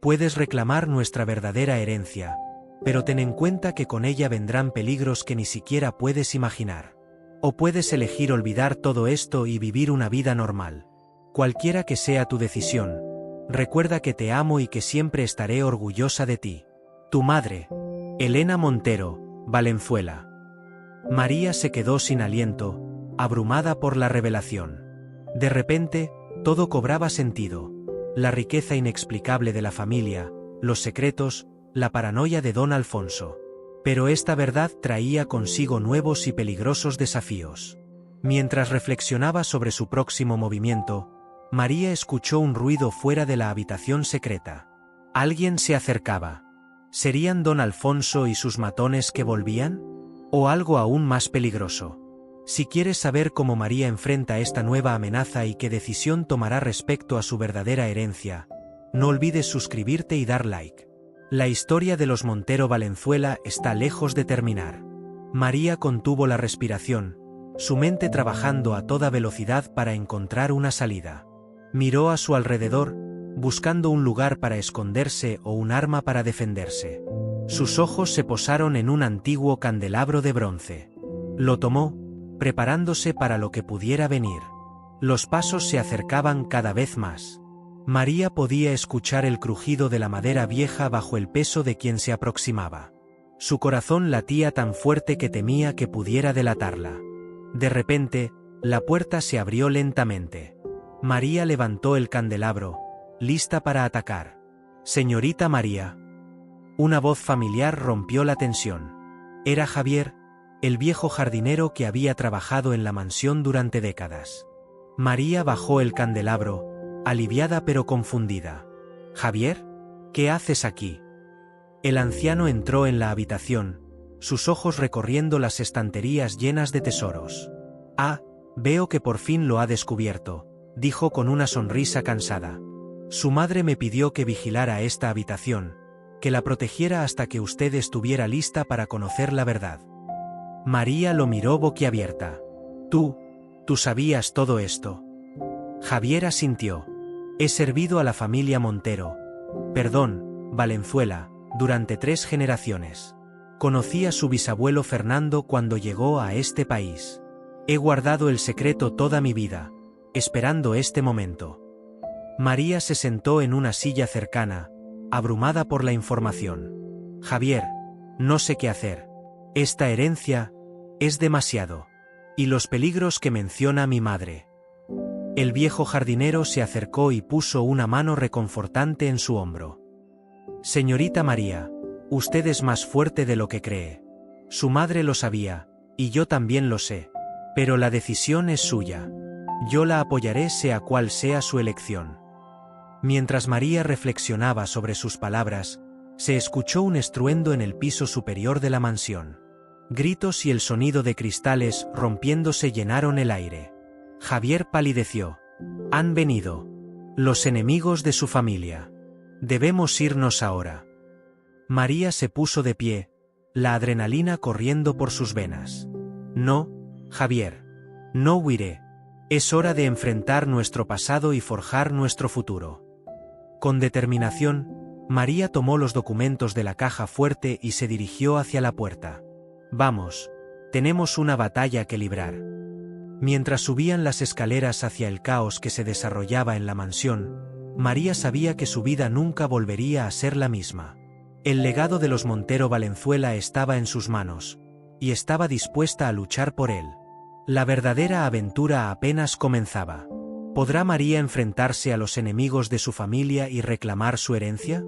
Puedes reclamar nuestra verdadera herencia, pero ten en cuenta que con ella vendrán peligros que ni siquiera puedes imaginar. O puedes elegir olvidar todo esto y vivir una vida normal. Cualquiera que sea tu decisión, recuerda que te amo y que siempre estaré orgullosa de ti. Tu madre, Elena Montero, Valenzuela. María se quedó sin aliento, abrumada por la revelación. De repente, todo cobraba sentido. La riqueza inexplicable de la familia, los secretos, la paranoia de don Alfonso. Pero esta verdad traía consigo nuevos y peligrosos desafíos. Mientras reflexionaba sobre su próximo movimiento, María escuchó un ruido fuera de la habitación secreta. Alguien se acercaba. ¿Serían don Alfonso y sus matones que volvían? ¿O algo aún más peligroso? Si quieres saber cómo María enfrenta esta nueva amenaza y qué decisión tomará respecto a su verdadera herencia, no olvides suscribirte y dar like. La historia de los Montero Valenzuela está lejos de terminar. María contuvo la respiración, su mente trabajando a toda velocidad para encontrar una salida. Miró a su alrededor, buscando un lugar para esconderse o un arma para defenderse. Sus ojos se posaron en un antiguo candelabro de bronce. Lo tomó, preparándose para lo que pudiera venir. Los pasos se acercaban cada vez más. María podía escuchar el crujido de la madera vieja bajo el peso de quien se aproximaba. Su corazón latía tan fuerte que temía que pudiera delatarla. De repente, la puerta se abrió lentamente. María levantó el candelabro, lista para atacar. «Señorita María». Una voz familiar rompió la tensión. Era Javier, el viejo jardinero que había trabajado en la mansión durante décadas. María bajó el candelabro, aliviada pero confundida. «¿Javier? ¿Qué haces aquí?» El anciano entró en la habitación, sus ojos recorriendo las estanterías llenas de tesoros. «Ah, veo que por fin lo ha descubierto», dijo con una sonrisa cansada. «Su madre me pidió que vigilara esta habitación, que la protegiera hasta que usted estuviera lista para conocer la verdad». María lo miró boquiabierta. ¿Tú sabías todo esto?» Javier asintió. He servido a la familia Montero, perdón, Valenzuela, durante 3 generaciones. Conocí a su bisabuelo Fernando cuando llegó a este país. He guardado el secreto toda mi vida, esperando este momento. María se sentó en una silla cercana, abrumada por la información. Javier, no sé qué hacer. Esta herencia es demasiado. Y los peligros que menciona mi madre. El viejo jardinero se acercó y puso una mano reconfortante en su hombro. Señorita María, usted es más fuerte de lo que cree. Su madre lo sabía, y yo también lo sé. Pero la decisión es suya. Yo la apoyaré sea cual sea su elección. Mientras María reflexionaba sobre sus palabras, se escuchó un estruendo en el piso superior de la mansión. Gritos y el sonido de cristales rompiéndose llenaron el aire. Javier palideció. Han venido. Los enemigos de su familia. Debemos irnos ahora. María se puso de pie, la adrenalina corriendo por sus venas. No, Javier. No huiré. Es hora de enfrentar nuestro pasado y forjar nuestro futuro. Con determinación, María tomó los documentos de la caja fuerte y se dirigió hacia la puerta. Vamos, tenemos una batalla que librar. Mientras subían las escaleras hacia el caos que se desarrollaba en la mansión, María sabía que su vida nunca volvería a ser la misma. El legado de los Montero Valenzuela estaba en sus manos, y estaba dispuesta a luchar por él. La verdadera aventura apenas comenzaba. ¿Podrá María enfrentarse a los enemigos de su familia y reclamar su herencia?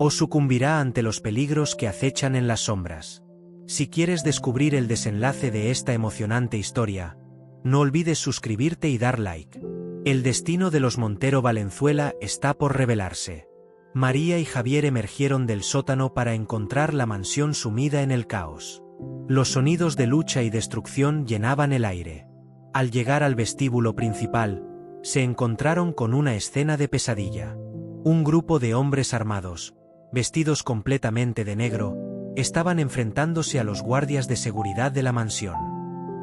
¿O sucumbirá ante los peligros que acechan en las sombras? Si quieres descubrir el desenlace de esta emocionante historia, no olvides suscribirte y dar like. El destino de los Montero Valenzuela está por revelarse. María y Javier emergieron del sótano para encontrar la mansión sumida en el caos. Los sonidos de lucha y destrucción llenaban el aire. Al llegar al vestíbulo principal, se encontraron con una escena de pesadilla. Un grupo de hombres armados, vestidos completamente de negro, estaban enfrentándose a los guardias de seguridad de la mansión.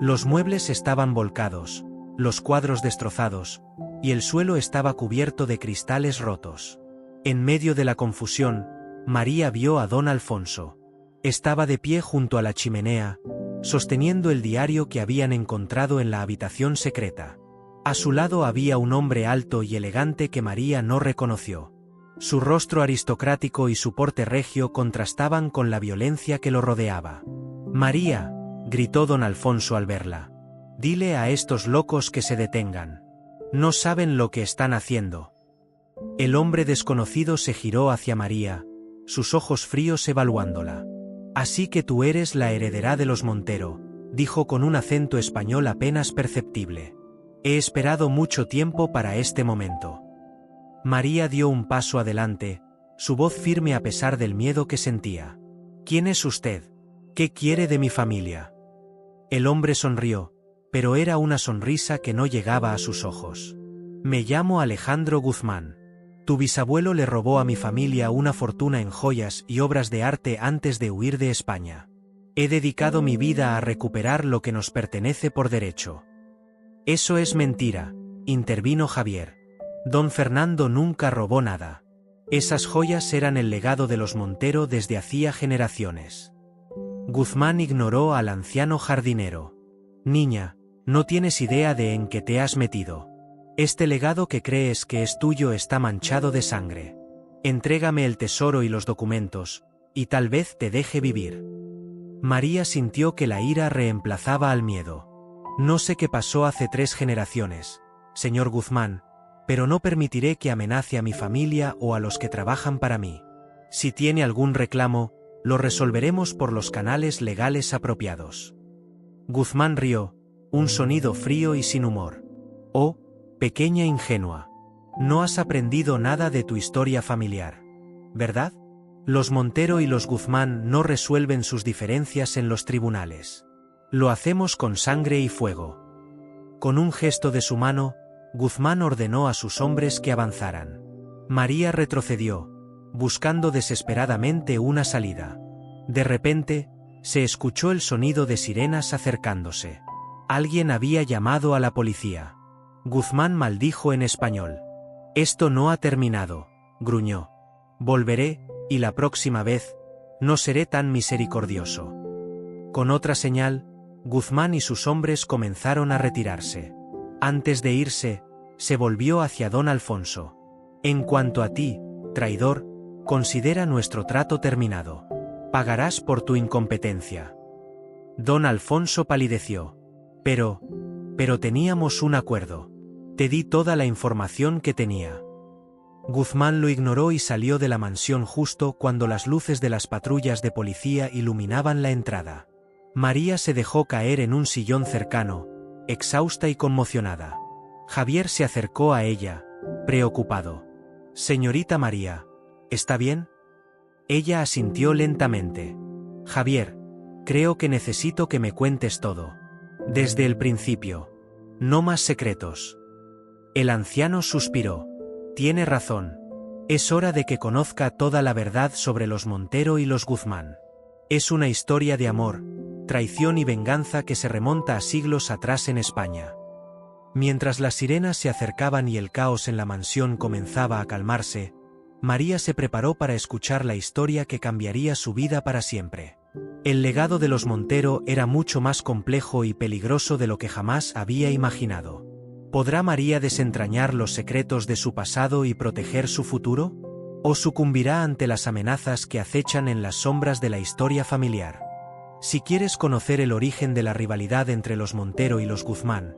Los muebles estaban volcados, los cuadros destrozados, y el suelo estaba cubierto de cristales rotos. En medio de la confusión, María vio a don Alfonso. Estaba de pie junto a la chimenea, sosteniendo el diario que habían encontrado en la habitación secreta. A su lado había un hombre alto y elegante que María no reconoció. Su rostro aristocrático y su porte regio contrastaban con la violencia que lo rodeaba. «María», gritó don Alfonso al verla. «Dile a estos locos que se detengan. No saben lo que están haciendo». El hombre desconocido se giró hacia María, sus ojos fríos evaluándola. «Así que tú eres la heredera de los Montero», dijo con un acento español apenas perceptible. «He esperado mucho tiempo para este momento». María dio un paso adelante, su voz firme a pesar del miedo que sentía. «¿Quién es usted? ¿Qué quiere de mi familia?» El hombre sonrió, pero era una sonrisa que no llegaba a sus ojos. «Me llamo Alejandro Guzmán. Tu bisabuelo le robó a mi familia una fortuna en joyas y obras de arte antes de huir de España. He dedicado mi vida a recuperar lo que nos pertenece por derecho». «Eso es mentira», intervino Javier. «Don Fernando nunca robó nada. Esas joyas eran el legado de los Montero desde hacía generaciones». Guzmán ignoró al anciano jardinero. «Niña, no tienes idea de en qué te has metido. Este legado que crees que es tuyo está manchado de sangre. Entrégame el tesoro y los documentos, y tal vez te deje vivir». María sintió que la ira reemplazaba al miedo. «No sé qué pasó hace 3 generaciones, señor Guzmán, pero no permitiré que amenace a mi familia o a los que trabajan para mí. Si tiene algún reclamo, lo resolveremos por los canales legales apropiados». Guzmán rió, un sonido frío y sin humor. «Oh, pequeña ingenua. No has aprendido nada de tu historia familiar, ¿verdad? Los Montero y los Guzmán no resuelven sus diferencias en los tribunales. Lo hacemos con sangre y fuego». Con un gesto de su mano, Guzmán ordenó a sus hombres que avanzaran. María retrocedió, buscando desesperadamente una salida. De repente, se escuchó el sonido de sirenas acercándose. Alguien había llamado a la policía. Guzmán maldijo en español. Esto no ha terminado, gruñó. Volveré, y la próxima vez, no seré tan misericordioso. Con otra señal, Guzmán y sus hombres comenzaron a retirarse. Antes de irse, se volvió hacia don Alfonso. En cuanto a ti, traidor, considera nuestro trato terminado. Pagarás por tu incompetencia. Don Alfonso palideció. Pero teníamos un acuerdo. Te di toda la información que tenía. Guzmán lo ignoró y salió de la mansión justo cuando las luces de las patrullas de policía iluminaban la entrada. María se dejó caer en un sillón cercano, exhausta y conmocionada. Javier se acercó a ella, preocupado. «Señorita María, ¿está bien?» Ella asintió lentamente. «Javier, creo que necesito que me cuentes todo. Desde el principio. No más secretos». El anciano suspiró. «Tiene razón. Es hora de que conozca toda la verdad sobre los Montero y los Guzmán. Es una historia de amor, traición y venganza que se remonta a siglos atrás en España». Mientras las sirenas se acercaban y el caos en la mansión comenzaba a calmarse, María se preparó para escuchar la historia que cambiaría su vida para siempre. El legado de los Montero era mucho más complejo y peligroso de lo que jamás había imaginado. ¿Podrá María desentrañar los secretos de su pasado y proteger su futuro? ¿O sucumbirá ante las amenazas que acechan en las sombras de la historia familiar? Si quieres conocer el origen de la rivalidad entre los Montero y los Guzmán,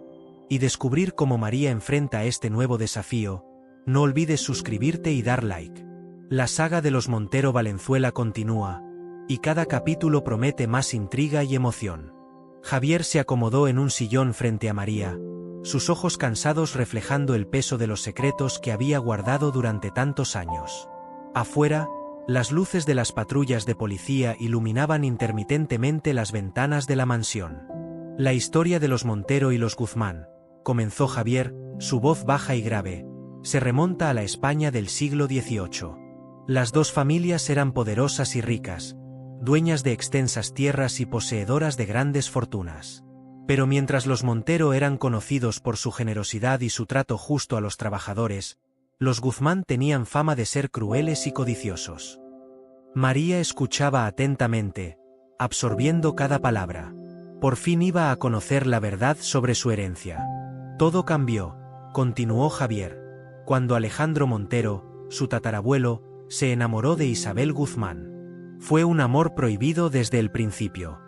y descubrir cómo María enfrenta este nuevo desafío, no olvides suscribirte y dar like. La saga de los Montero Valenzuela continúa, y cada capítulo promete más intriga y emoción. Javier se acomodó en un sillón frente a María, sus ojos cansados reflejando el peso de los secretos que había guardado durante tantos años. Afuera, las luces de las patrullas de policía iluminaban intermitentemente las ventanas de la mansión. La historia de los Montero y los Guzmán, comenzó Javier, su voz baja y grave, se remonta a la España del siglo XVIII. Las dos familias eran poderosas y ricas, dueñas de extensas tierras y poseedoras de grandes fortunas. Pero mientras los Montero eran conocidos por su generosidad y su trato justo a los trabajadores, los Guzmán tenían fama de ser crueles y codiciosos. María escuchaba atentamente, absorbiendo cada palabra. Por fin iba a conocer la verdad sobre su herencia. Todo cambió, continuó Javier, cuando Alejandro Montero, su tatarabuelo, se enamoró de Isabel Guzmán. Fue un amor prohibido desde el principio.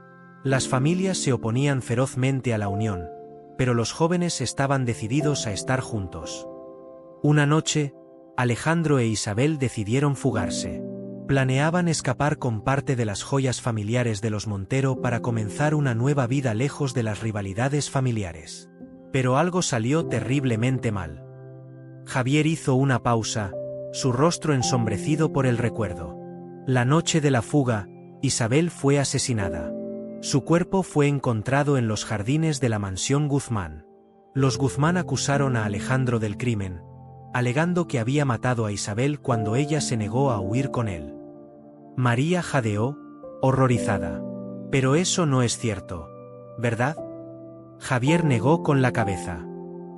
Las familias se oponían ferozmente a la unión, pero los jóvenes estaban decididos a estar juntos. Una noche, Alejandro e Isabel decidieron fugarse. Planeaban escapar con parte de las joyas familiares de los Montero para comenzar una nueva vida lejos de las rivalidades familiares. Pero algo salió terriblemente mal. Javier hizo una pausa, su rostro ensombrecido por el recuerdo. La noche de la fuga, Isabel fue asesinada. Su cuerpo fue encontrado en los jardines de la mansión Guzmán. Los Guzmán acusaron a Alejandro del crimen, alegando que había matado a Isabel cuando ella se negó a huir con él. María jadeó, horrorizada. Pero eso no es cierto, ¿verdad? Javier negó con la cabeza.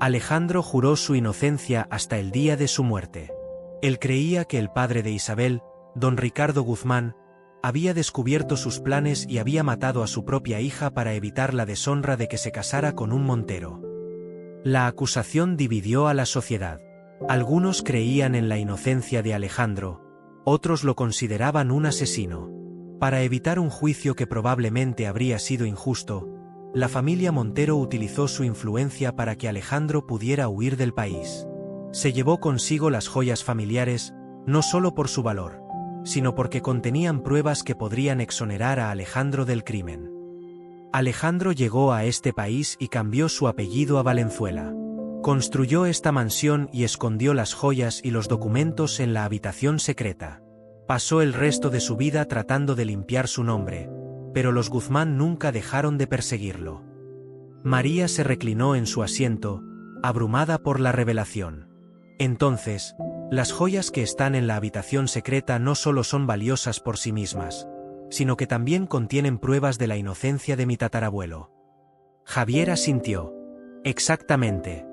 Alejandro juró su inocencia hasta el día de su muerte. Él creía que el padre de Isabel, don Ricardo Guzmán, había descubierto sus planes y había matado a su propia hija para evitar la deshonra de que se casara con un Montero. La acusación dividió a la sociedad. Algunos creían en la inocencia de Alejandro, otros lo consideraban un asesino. Para evitar un juicio que probablemente habría sido injusto, la familia Montero utilizó su influencia para que Alejandro pudiera huir del país. Se llevó consigo las joyas familiares, no solo por su valor, sino porque contenían pruebas que podrían exonerar a Alejandro del crimen. Alejandro llegó a este país y cambió su apellido a Valenzuela. Construyó esta mansión y escondió las joyas y los documentos en la habitación secreta. Pasó el resto de su vida tratando de limpiar su nombre, pero los Guzmán nunca dejaron de perseguirlo. María se reclinó en su asiento, abrumada por la revelación. Entonces, las joyas que están en la habitación secreta no solo son valiosas por sí mismas, sino que también contienen pruebas de la inocencia de mi tatarabuelo. Javier asintió. Exactamente.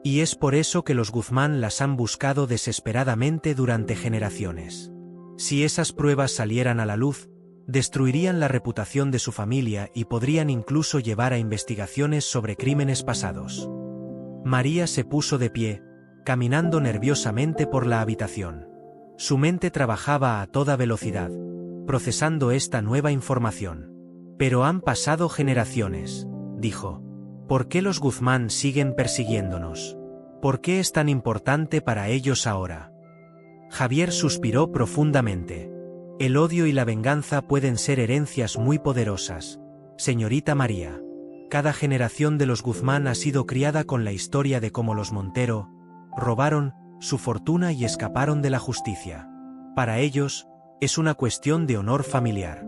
Y es por eso que los Guzmán las han buscado desesperadamente durante generaciones. Si esas pruebas salieran a la luz, destruirían la reputación de su familia y podrían incluso llevar a investigaciones sobre crímenes pasados. María se puso de pie, caminando nerviosamente por la habitación. Su mente trabajaba a toda velocidad, procesando esta nueva información. Pero han pasado generaciones, dijo. ¿Por qué los Guzmán siguen persiguiéndonos? ¿Por qué es tan importante para ellos ahora? Javier suspiró profundamente. El odio y la venganza pueden ser herencias muy poderosas, señorita María. Cada generación de los Guzmán ha sido criada con la historia de cómo los Montero robaron su fortuna y escaparon de la justicia. Para ellos, es una cuestión de honor familiar.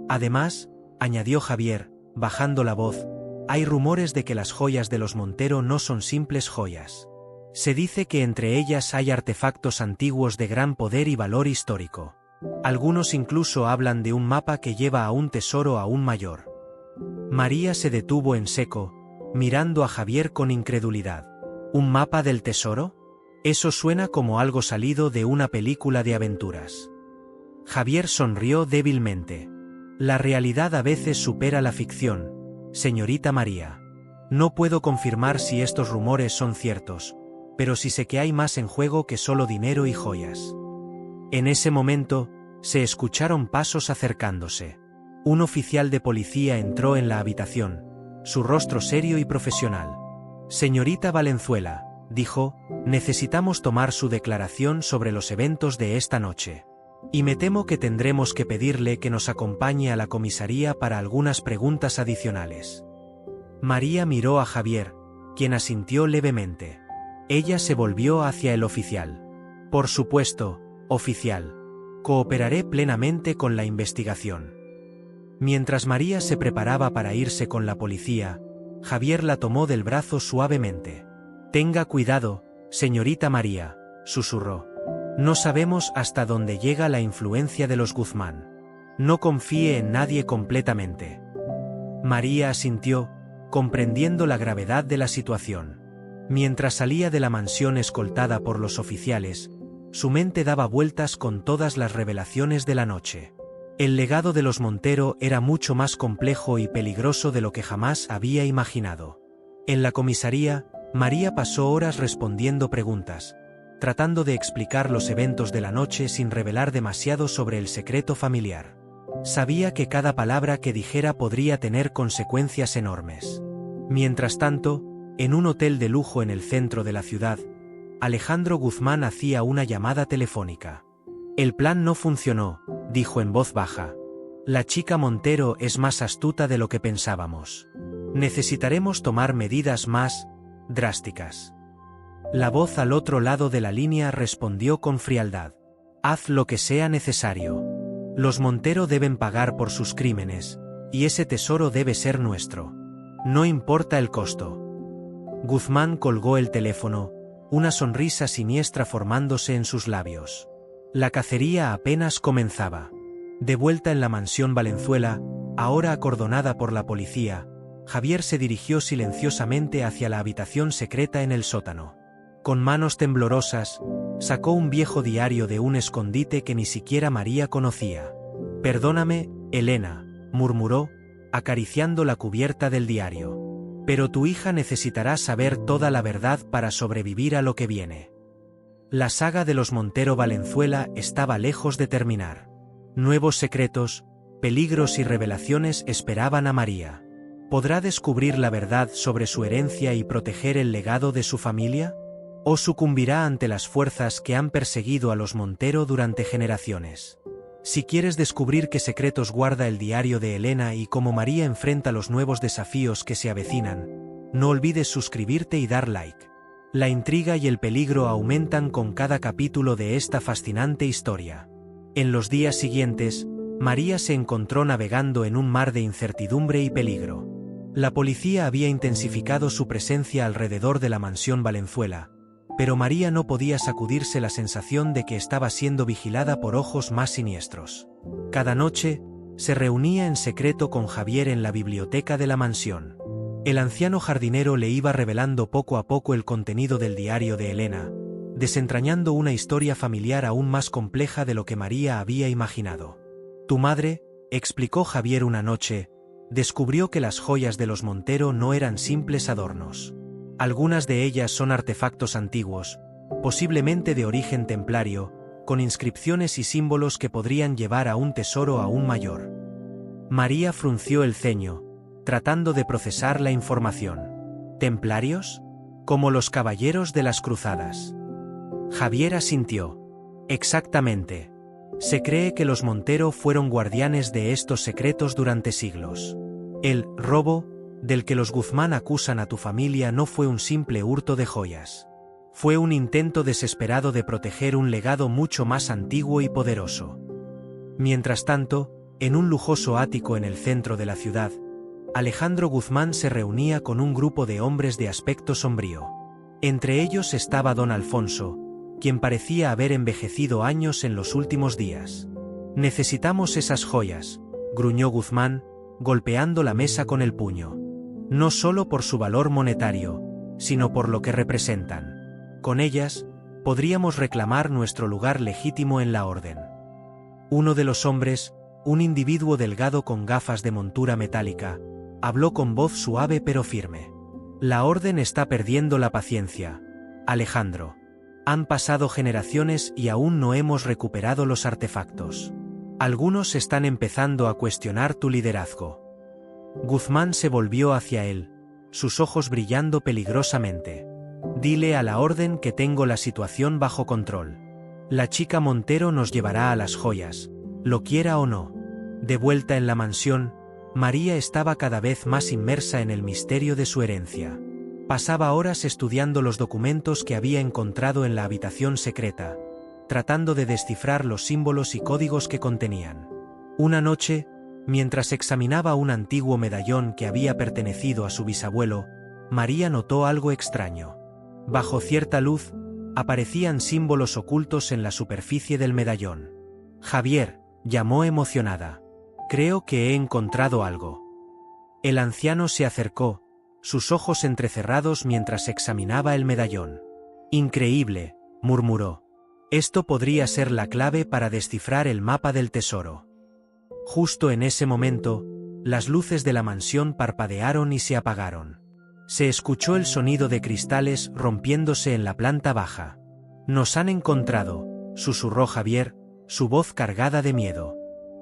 Además, añadió Javier, bajando la voz, hay rumores de que las joyas de los Montero no son simples joyas. Se dice que entre ellas hay artefactos antiguos de gran poder y valor histórico. Algunos incluso hablan de un mapa que lleva a un tesoro aún mayor. María se detuvo en seco, mirando a Javier con incredulidad. ¿Un mapa del tesoro? Eso suena como algo salido de una película de aventuras. Javier sonrió débilmente. La realidad a veces supera la ficción, señorita María. No puedo confirmar si estos rumores son ciertos, pero sí sé que hay más en juego que solo dinero y joyas. En ese momento, se escucharon pasos acercándose. Un oficial de policía entró en la habitación, su rostro serio y profesional. Señorita Valenzuela, dijo, necesitamos tomar su declaración sobre los eventos de esta noche. Y me temo que tendremos que pedirle que nos acompañe a la comisaría para algunas preguntas adicionales. María miró a Javier, quien asintió levemente. Ella se volvió hacia el oficial. Por supuesto, oficial. Cooperaré plenamente con la investigación. Mientras María se preparaba para irse con la policía, Javier la tomó del brazo suavemente. Tenga cuidado, señorita María, susurró. No sabemos hasta dónde llega la influencia de los Guzmán. No confíe en nadie completamente. María asintió, comprendiendo la gravedad de la situación. Mientras salía de la mansión escoltada por los oficiales, su mente daba vueltas con todas las revelaciones de la noche. El legado de los Montero era mucho más complejo y peligroso de lo que jamás había imaginado. En la comisaría, María pasó horas respondiendo preguntas, tratando de explicar los eventos de la noche sin revelar demasiado sobre el secreto familiar. Sabía que cada palabra que dijera podría tener consecuencias enormes. Mientras tanto, en un hotel de lujo en el centro de la ciudad, Alejandro Guzmán hacía una llamada telefónica. El plan no funcionó, dijo en voz baja. La chica Montero es más astuta de lo que pensábamos. Necesitaremos tomar medidas más drásticas. La voz al otro lado de la línea respondió con frialdad. Haz lo que sea necesario. Los Montero deben pagar por sus crímenes, y ese tesoro debe ser nuestro. No importa el costo. Guzmán colgó el teléfono, una sonrisa siniestra formándose en sus labios. La cacería apenas comenzaba. De vuelta en la mansión Valenzuela, ahora acordonada por la policía, Javier se dirigió silenciosamente hacia la habitación secreta en el sótano. Con manos temblorosas, sacó un viejo diario de un escondite que ni siquiera María conocía. Perdóname, Elena, murmuró, acariciando la cubierta del diario. Pero tu hija necesitará saber toda la verdad para sobrevivir a lo que viene. La saga de los Montero Valenzuela estaba lejos de terminar. Nuevos secretos, peligros y revelaciones esperaban a María. ¿Podrá descubrir la verdad sobre su herencia y proteger el legado de su familia? ¿O sucumbirá ante las fuerzas que han perseguido a los Montero durante generaciones? Si quieres descubrir qué secretos guarda el diario de Elena y cómo María enfrenta los nuevos desafíos que se avecinan, no olvides suscribirte y dar like. La intriga y el peligro aumentan con cada capítulo de esta fascinante historia. En los días siguientes, María se encontró navegando en un mar de incertidumbre y peligro. La policía había intensificado su presencia alrededor de la mansión Valenzuela, pero María no podía sacudirse la sensación de que estaba siendo vigilada por ojos más siniestros. Cada noche, se reunía en secreto con Javier en la biblioteca de la mansión. El anciano jardinero le iba revelando poco a poco el contenido del diario de Elena, desentrañando una historia familiar aún más compleja de lo que María había imaginado. Tu madre, explicó Javier una noche, descubrió que las joyas de los Montero no eran simples adornos. Algunas de ellas son artefactos antiguos, posiblemente de origen templario, con inscripciones y símbolos que podrían llevar a un tesoro aún mayor. María frunció el ceño, tratando de procesar la información. ¿Templarios? Como los caballeros de las cruzadas. Javier asintió. Exactamente. Se cree que los Montero fueron guardianes de estos secretos durante siglos. El robo, del que los Guzmán acusan a tu familia, no fue un simple hurto de joyas. Fue un intento desesperado de proteger un legado mucho más antiguo y poderoso. Mientras tanto, en un lujoso ático en el centro de la ciudad, Alejandro Guzmán se reunía con un grupo de hombres de aspecto sombrío. Entre ellos estaba don Alfonso, quien parecía haber envejecido años en los últimos días. Necesitamos esas joyas, gruñó Guzmán, golpeando la mesa con el puño. No solo por su valor monetario, sino por lo que representan. Con ellas, podríamos reclamar nuestro lugar legítimo en la orden. Uno de los hombres, un individuo delgado con gafas de montura metálica, habló con voz suave pero firme. La orden está perdiendo la paciencia, Alejandro. Han pasado generaciones y aún no hemos recuperado los artefactos. Algunos están empezando a cuestionar tu liderazgo. Guzmán se volvió hacia él, sus ojos brillando peligrosamente. Dile a la orden que tengo la situación bajo control. La chica Montero nos llevará a las joyas, lo quiera o no. De vuelta en la mansión, María estaba cada vez más inmersa en el misterio de su herencia. Pasaba horas estudiando los documentos que había encontrado en la habitación secreta, tratando de descifrar los símbolos y códigos que contenían. Una noche, mientras examinaba un antiguo medallón que había pertenecido a su bisabuelo, María notó algo extraño. Bajo cierta luz, aparecían símbolos ocultos en la superficie del medallón. Javier, llamó emocionada. Creo que he encontrado algo. El anciano se acercó, sus ojos entrecerrados mientras examinaba el medallón. Increíble, murmuró. Esto podría ser la clave para descifrar el mapa del tesoro. Justo en ese momento, las luces de la mansión parpadearon y se apagaron. Se escuchó el sonido de cristales rompiéndose en la planta baja. Nos han encontrado, susurró Javier, su voz cargada de miedo.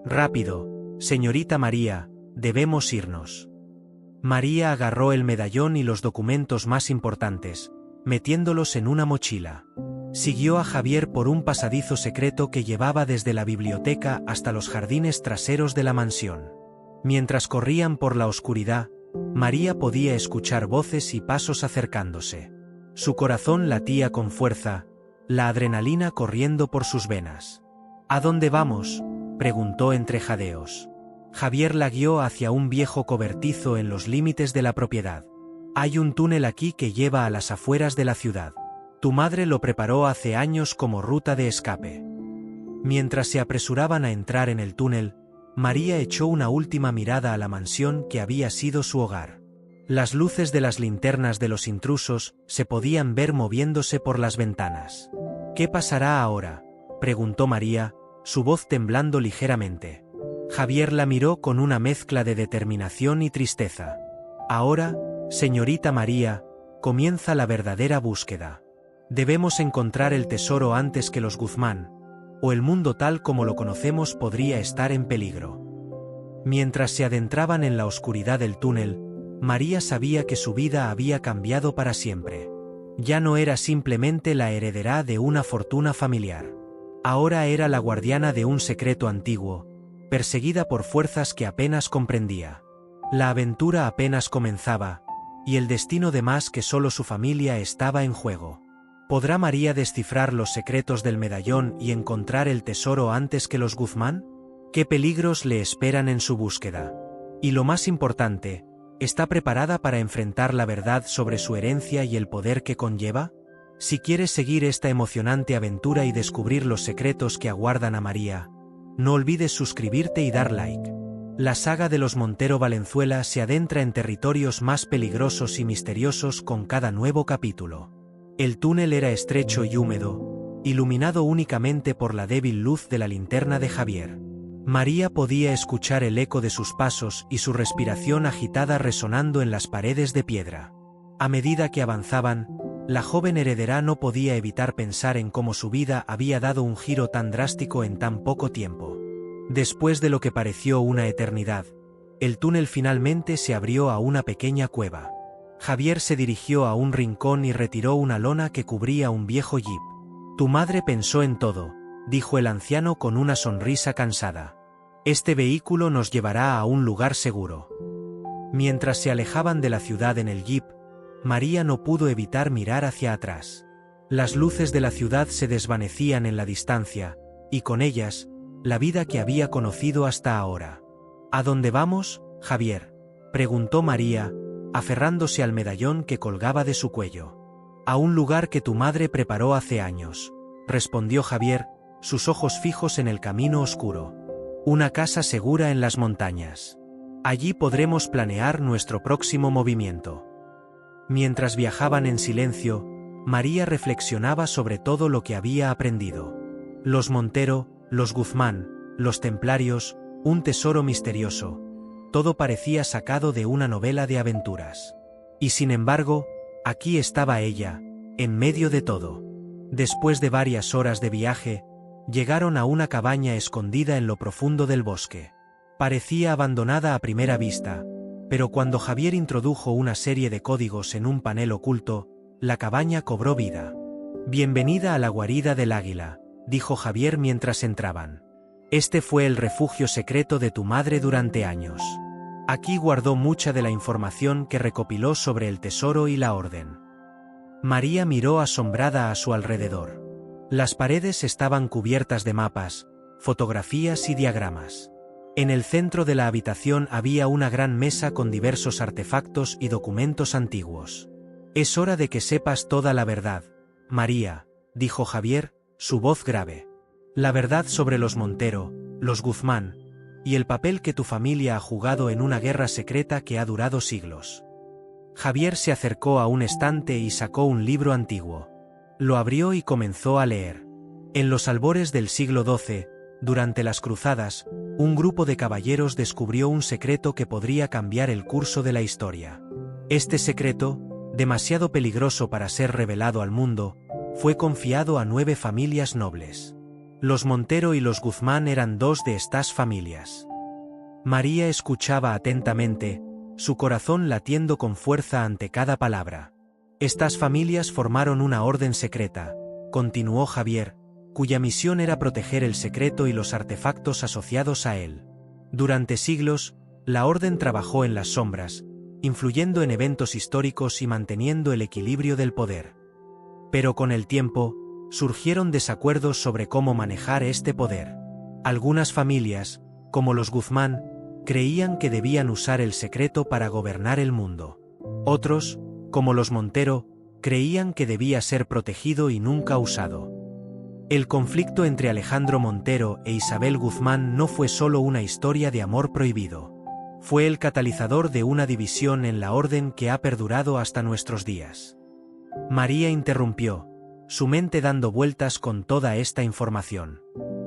Rápido, señorita María, debemos irnos. María agarró el medallón y los documentos más importantes, metiéndolos en una mochila. Siguió a Javier por un pasadizo secreto que llevaba desde la biblioteca hasta los jardines traseros de la mansión. Mientras corrían por la oscuridad, María podía escuchar voces y pasos acercándose. Su corazón latía con fuerza, la adrenalina corriendo por sus venas. ¿A dónde vamos?, preguntó entre jadeos. Javier la guió hacia un viejo cobertizo en los límites de la propiedad. Hay un túnel aquí que lleva a las afueras de la ciudad. Tu madre lo preparó hace años como ruta de escape. Mientras se apresuraban a entrar en el túnel, María echó una última mirada a la mansión que había sido su hogar. Las luces de las linternas de los intrusos se podían ver moviéndose por las ventanas. ¿Qué pasará ahora?, preguntó María, su voz temblando ligeramente. Javier la miró con una mezcla de determinación y tristeza. Ahora, señorita María, comienza la verdadera búsqueda. Debemos encontrar el tesoro antes que los Guzmán, o el mundo tal como lo conocemos podría estar en peligro. Mientras se adentraban en la oscuridad del túnel, María sabía que su vida había cambiado para siempre. Ya no era simplemente la heredera de una fortuna familiar. Ahora era la guardiana de un secreto antiguo, perseguida por fuerzas que apenas comprendía. La aventura apenas comenzaba, y el destino de más que solo su familia estaba en juego. ¿Podrá María descifrar los secretos del medallón y encontrar el tesoro antes que los Guzmán? ¿Qué peligros le esperan en su búsqueda? Y lo más importante, ¿está preparada para enfrentar la verdad sobre su herencia y el poder que conlleva? Si quieres seguir esta emocionante aventura y descubrir los secretos que aguardan a María, no olvides suscribirte y dar like. La saga de los Montero Valenzuela se adentra en territorios más peligrosos y misteriosos con cada nuevo capítulo. El túnel era estrecho y húmedo, iluminado únicamente por la débil luz de la linterna de Javier. María podía escuchar el eco de sus pasos y su respiración agitada resonando en las paredes de piedra. A medida que avanzaban, la joven heredera no podía evitar pensar en cómo su vida había dado un giro tan drástico en tan poco tiempo. Después de lo que pareció una eternidad, el túnel finalmente se abrió a una pequeña cueva. Javier se dirigió a un rincón y retiró una lona que cubría un viejo jeep. «Tu madre pensó en todo», dijo el anciano con una sonrisa cansada. «Este vehículo nos llevará a un lugar seguro». Mientras se alejaban de la ciudad en el jeep, María no pudo evitar mirar hacia atrás. Las luces de la ciudad se desvanecían en la distancia, y con ellas, la vida que había conocido hasta ahora. «¿A dónde vamos, Javier?», preguntó María, aferrándose al medallón que colgaba de su cuello. «A un lugar que tu madre preparó hace años», respondió Javier, sus ojos fijos en el camino oscuro. «Una casa segura en las montañas. Allí podremos planear nuestro próximo movimiento». Mientras viajaban en silencio, María reflexionaba sobre todo lo que había aprendido. Los Montero, los Guzmán, los templarios, un tesoro misterioso. Todo parecía sacado de una novela de aventuras. Y sin embargo, aquí estaba ella, en medio de todo. Después de varias horas de viaje, llegaron a una cabaña escondida en lo profundo del bosque. Parecía abandonada a primera vista, pero cuando Javier introdujo una serie de códigos en un panel oculto, la cabaña cobró vida. «Bienvenida a la guarida del águila», dijo Javier mientras entraban. «Este fue el refugio secreto de tu madre durante años. Aquí guardó mucha de la información que recopiló sobre el tesoro y la orden». María miró asombrada a su alrededor. Las paredes estaban cubiertas de mapas, fotografías y diagramas. En el centro de la habitación había una gran mesa con diversos artefactos y documentos antiguos. «Es hora de que sepas toda la verdad, María», dijo Javier, su voz grave. «La verdad sobre los Montero, los Guzmán, y el papel que tu familia ha jugado en una guerra secreta que ha durado siglos». Javier se acercó a un estante y sacó un libro antiguo. Lo abrió y comenzó a leer. En los albores del siglo XII, durante las cruzadas, un grupo de caballeros descubrió un secreto que podría cambiar el curso de la historia. Este secreto, demasiado peligroso para ser revelado al mundo, fue confiado a 9 familias nobles. Los Montero y los Guzmán eran 2 de estas familias. María escuchaba atentamente, su corazón latiendo con fuerza ante cada palabra. «Estas familias formaron una orden secreta», continuó Javier, cuya misión era proteger el secreto y los artefactos asociados a él. Durante siglos, la orden trabajó en las sombras, influyendo en eventos históricos y manteniendo el equilibrio del poder. Pero con el tiempo, surgieron desacuerdos sobre cómo manejar este poder. Algunas familias, como los Guzmán, creían que debían usar el secreto para gobernar el mundo. Otros, como los Montero, creían que debía ser protegido y nunca usado. El conflicto entre Alejandro Montero e Isabel Guzmán no fue solo una historia de amor prohibido. Fue el catalizador de una división en la orden que ha perdurado hasta nuestros días. María interrumpió, su mente dando vueltas con toda esta información.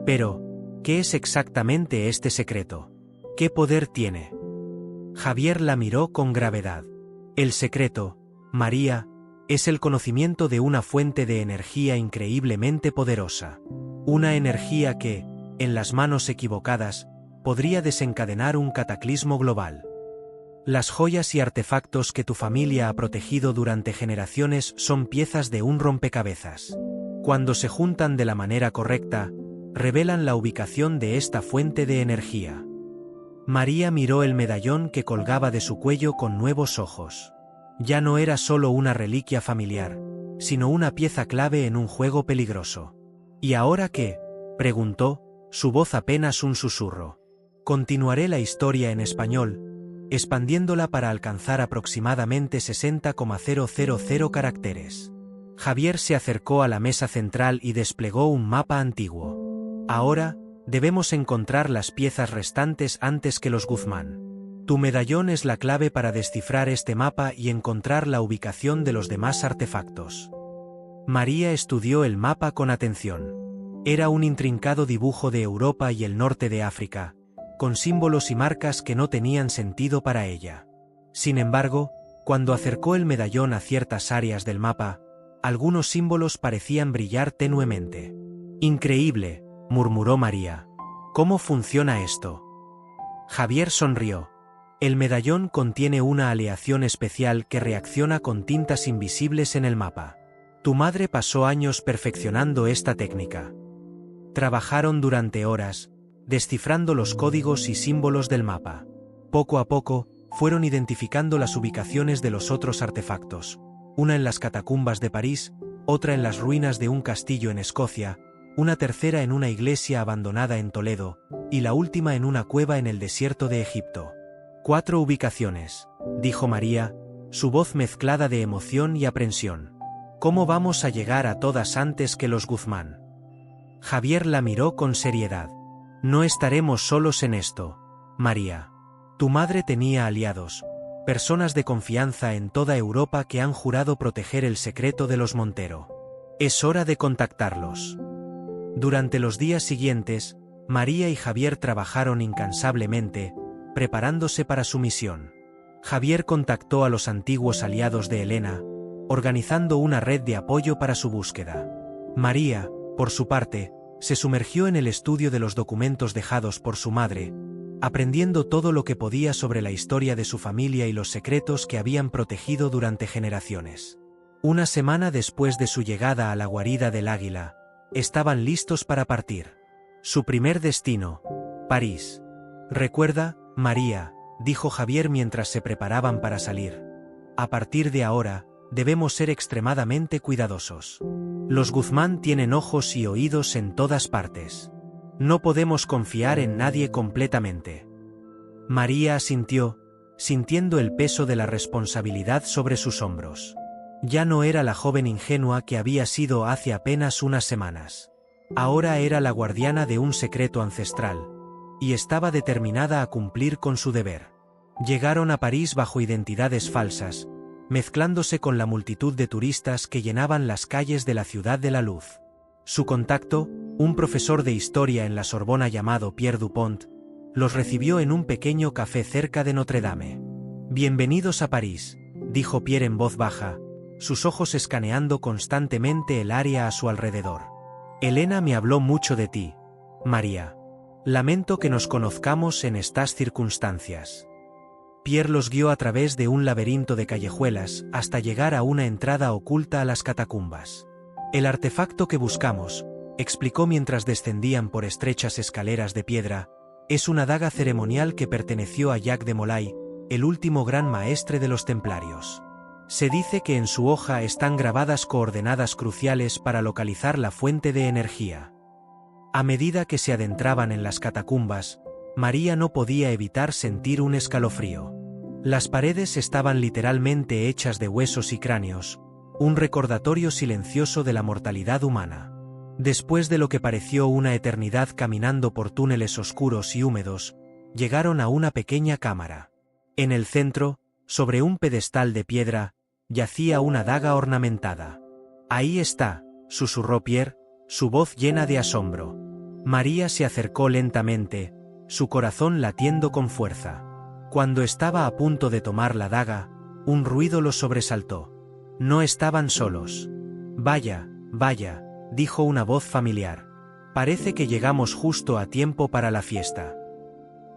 «Pero, ¿qué es exactamente este secreto? ¿Qué poder tiene?» Javier la miró con gravedad. «El secreto, María, es el conocimiento de una fuente de energía increíblemente poderosa. Una energía que, en las manos equivocadas, podría desencadenar un cataclismo global. Las joyas y artefactos que tu familia ha protegido durante generaciones son piezas de un rompecabezas. Cuando se juntan de la manera correcta, revelan la ubicación de esta fuente de energía». María miró el medallón que colgaba de su cuello con nuevos ojos. Ya no era solo una reliquia familiar, sino una pieza clave en un juego peligroso. «¿Y ahora qué?», preguntó, su voz apenas un susurro. «Continuaré la historia en español, expandiéndola para alcanzar aproximadamente 60,000 caracteres». Javier se acercó a la mesa central y desplegó un mapa antiguo. «Ahora, Debemos encontrar las piezas restantes antes que los Guzmán. Tu medallón es la clave para descifrar este mapa y encontrar la ubicación de los demás artefactos. María estudió el mapa con atención. Era un intrincado dibujo de Europa y el norte de África, con símbolos y marcas que no tenían sentido para ella. Sin embargo, cuando acercó el medallón a ciertas áreas del mapa, algunos símbolos parecían brillar tenuemente. «Increíble», murmuró María. «¿Cómo funciona esto?» Javier sonrió. El medallón contiene una aleación especial que reacciona con tintas invisibles en el mapa. Tu madre pasó años perfeccionando esta técnica. Trabajaron durante horas, descifrando los códigos y símbolos del mapa. Poco a poco, fueron identificando las ubicaciones de los otros artefactos, una en las catacumbas de París, otra en las ruinas de un castillo en Escocia, una tercera en una iglesia abandonada en Toledo, y la última en una cueva en el desierto de Egipto. 4 ubicaciones, dijo María, su voz mezclada de emoción y aprensión. ¿Cómo vamos a llegar a todas antes que los Guzmán? Javier la miró con seriedad. No estaremos solos en esto, María. Tu madre tenía aliados, personas de confianza en toda Europa que han jurado proteger el secreto de los Montero. Es hora de contactarlos. Durante los días siguientes, María y Javier trabajaron incansablemente, preparándose para su misión. Javier contactó a los antiguos aliados de Elena, organizando una red de apoyo para su búsqueda. María, por su parte, se sumergió en el estudio de los documentos dejados por su madre, aprendiendo todo lo que podía sobre la historia de su familia y los secretos que habían protegido durante generaciones. Una semana después de su llegada a la guarida del Águila, estaban listos para partir. Su primer destino, París. «Recuerda, María», dijo Javier mientras se preparaban para salir. «A partir de ahora, debemos ser extremadamente cuidadosos. Los Guzmán tienen ojos y oídos en todas partes. No podemos confiar en nadie completamente». María asintió, sintiendo el peso de la responsabilidad sobre sus hombros. Ya no era la joven ingenua que había sido hace apenas unas semanas. Ahora era la guardiana de un secreto ancestral, y estaba determinada a cumplir con su deber. Llegaron a París bajo identidades falsas, mezclándose con la multitud de turistas que llenaban las calles de la Ciudad de la Luz. Su contacto, un profesor de historia en la Sorbona llamado Pierre Dupont, los recibió en un pequeño café cerca de Notre Dame. «Bienvenidos a París», dijo Pierre en voz baja, sus ojos escaneando constantemente el área a su alrededor. «Elena me habló mucho de ti, María. Lamento que nos conozcamos en estas circunstancias». Pierre los guió a través de un laberinto de callejuelas hasta llegar a una entrada oculta a las catacumbas. «El artefacto que buscamos», explicó mientras descendían por estrechas escaleras de piedra, «es una daga ceremonial que perteneció a Jacques de Molay, el último gran maestre de los templarios. Se dice que en su hoja están grabadas coordenadas cruciales para localizar la fuente de energía». A medida que se adentraban en las catacumbas, María no podía evitar sentir un escalofrío. Las paredes estaban literalmente hechas de huesos y cráneos, un recordatorio silencioso de la mortalidad humana. Después de lo que pareció una eternidad caminando por túneles oscuros y húmedos, llegaron a una pequeña cámara. En el centro, sobre un pedestal de piedra, yacía una daga ornamentada. «Ahí está», susurró Pierre, su voz llena de asombro. María se acercó lentamente, su corazón latiendo con fuerza. Cuando estaba a punto de tomar la daga, un ruido los sobresaltó. No estaban solos. «Vaya, vaya», dijo una voz familiar. «Parece que llegamos justo a tiempo para la fiesta».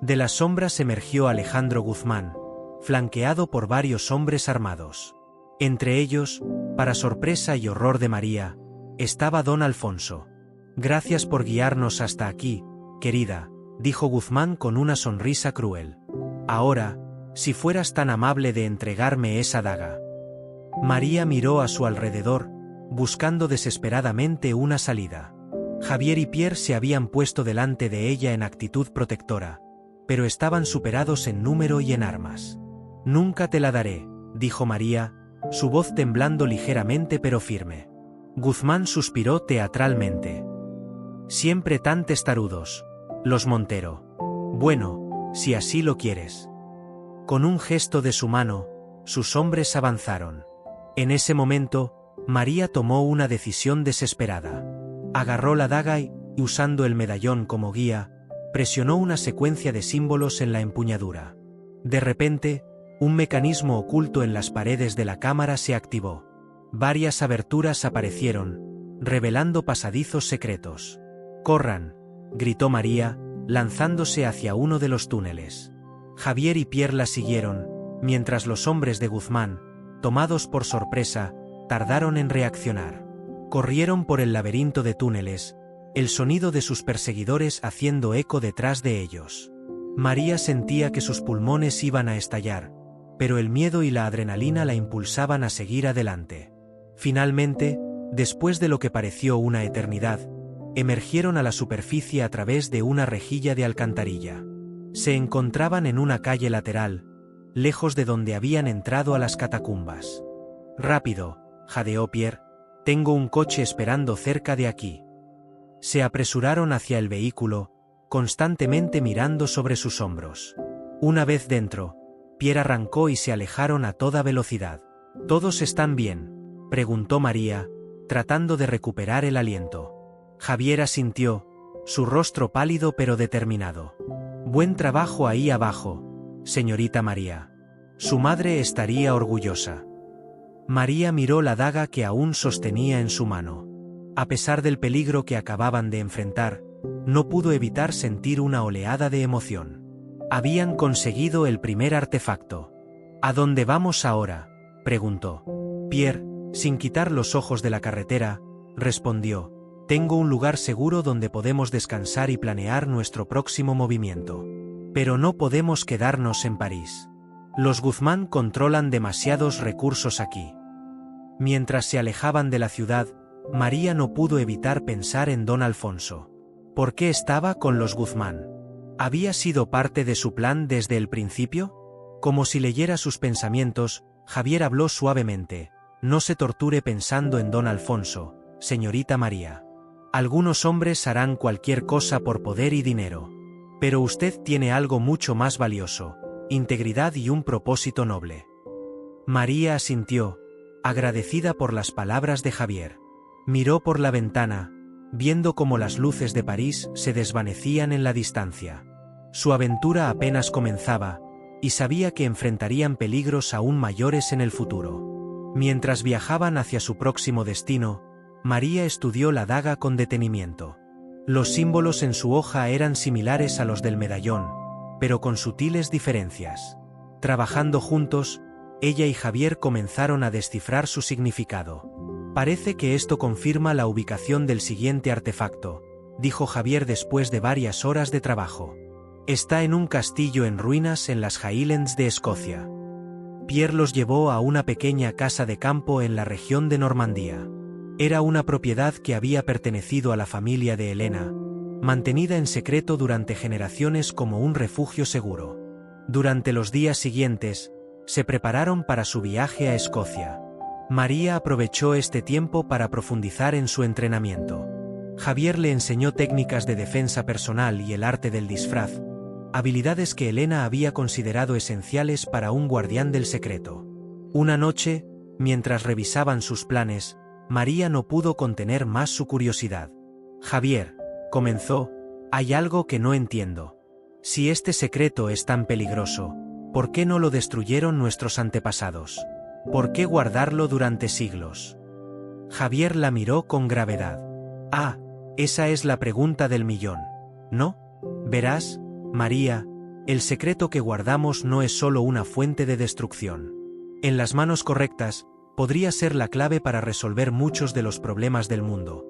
De las sombras emergió Alejandro Guzmán, flanqueado por varios hombres armados. Entre ellos, para sorpresa y horror de María, estaba don Alfonso. «Gracias por guiarnos hasta aquí, querida», dijo Guzmán con una sonrisa cruel. «Ahora, si fueras tan amable de entregarme esa daga». María miró a su alrededor, buscando desesperadamente una salida. Javier y Pierre se habían puesto delante de ella en actitud protectora, pero estaban superados en número y en armas. «Nunca te la daré», dijo María, su voz temblando ligeramente pero firme. Guzmán suspiró teatralmente. «Siempre tan testarudos», Los Montero. Bueno, si así lo quieres. Con un gesto de su mano, sus hombres avanzaron. En ese momento, María tomó una decisión desesperada. Agarró la daga y, usando el medallón como guía, presionó una secuencia de símbolos en la empuñadura. De repente, un mecanismo oculto en las paredes de la cámara se activó. Varias aberturas aparecieron, revelando pasadizos secretos. «¡Corran!», gritó María, lanzándose hacia uno de los túneles. Javier y Pierre la siguieron, mientras los hombres de Guzmán, tomados por sorpresa, tardaron en reaccionar. Corrieron por el laberinto de túneles, el sonido de sus perseguidores haciendo eco detrás de ellos. María sentía que sus pulmones iban a estallar, pero el miedo y la adrenalina la impulsaban a seguir adelante. Finalmente, después de lo que pareció una eternidad, emergieron a la superficie a través de una rejilla de alcantarilla. Se encontraban en una calle lateral, lejos de donde habían entrado a las catacumbas. «Rápido», jadeó Pierre, «tengo un coche esperando cerca de aquí». Se apresuraron hacia el vehículo, constantemente mirando sobre sus hombros. Una vez dentro, Pierre arrancó y se alejaron a toda velocidad. «¿Todos están bien?», preguntó María, tratando de recuperar el aliento. Javier asintió, su rostro pálido pero determinado. «Buen trabajo ahí abajo, señorita María. Su madre estaría orgullosa». María miró la daga que aún sostenía en su mano. A pesar del peligro que acababan de enfrentar, no pudo evitar sentir una oleada de emoción. Habían conseguido el primer artefacto. «¿A dónde vamos ahora?», preguntó. Pierre, sin quitar los ojos de la carretera, respondió: «Tengo un lugar seguro donde podemos descansar y planear nuestro próximo movimiento. Pero no podemos quedarnos en París. Los Guzmán controlan demasiados recursos aquí». Mientras se alejaban de la ciudad, María no pudo evitar pensar en don Alfonso. ¿Por qué estaba con los Guzmán? ¿Había sido parte de su plan desde el principio? Como si leyera sus pensamientos, Javier habló suavemente: «No se torture pensando en don Alfonso, señorita María. Algunos hombres harán cualquier cosa por poder y dinero. Pero usted tiene algo mucho más valioso: integridad y un propósito noble». María asintió, agradecida por las palabras de Javier. Miró por la ventana, viendo cómo las luces de París se desvanecían en la distancia. Su aventura apenas comenzaba, y sabía que enfrentarían peligros aún mayores en el futuro. Mientras viajaban hacia su próximo destino, María estudió la daga con detenimiento. Los símbolos en su hoja eran similares a los del medallón, pero con sutiles diferencias. Trabajando juntos, ella y Javier comenzaron a descifrar su significado. «Parece que esto confirma la ubicación del siguiente artefacto», dijo Javier después de varias horas de trabajo. «Está en un castillo en ruinas en las Highlands de Escocia». Pierre los llevó a una pequeña casa de campo en la región de Normandía. Era una propiedad que había pertenecido a la familia de Helena, mantenida en secreto durante generaciones como un refugio seguro. Durante los días siguientes, se prepararon para su viaje a Escocia. María aprovechó este tiempo para profundizar en su entrenamiento. Javier le enseñó técnicas de defensa personal y el arte del disfraz, habilidades que Helena había considerado esenciales para un guardián del secreto. Una noche, mientras revisaban sus planes, María no pudo contener más su curiosidad. «Javier», comenzó, «hay algo que no entiendo. Si este secreto es tan peligroso, ¿por qué no lo destruyeron nuestros antepasados? ¿Por qué guardarlo durante siglos?». Javier la miró con gravedad. «Ah, esa es la pregunta del millón, ¿no? Verás, María, el secreto que guardamos no es solo una fuente de destrucción. En las manos correctas, podría ser la clave para resolver muchos de los problemas del mundo.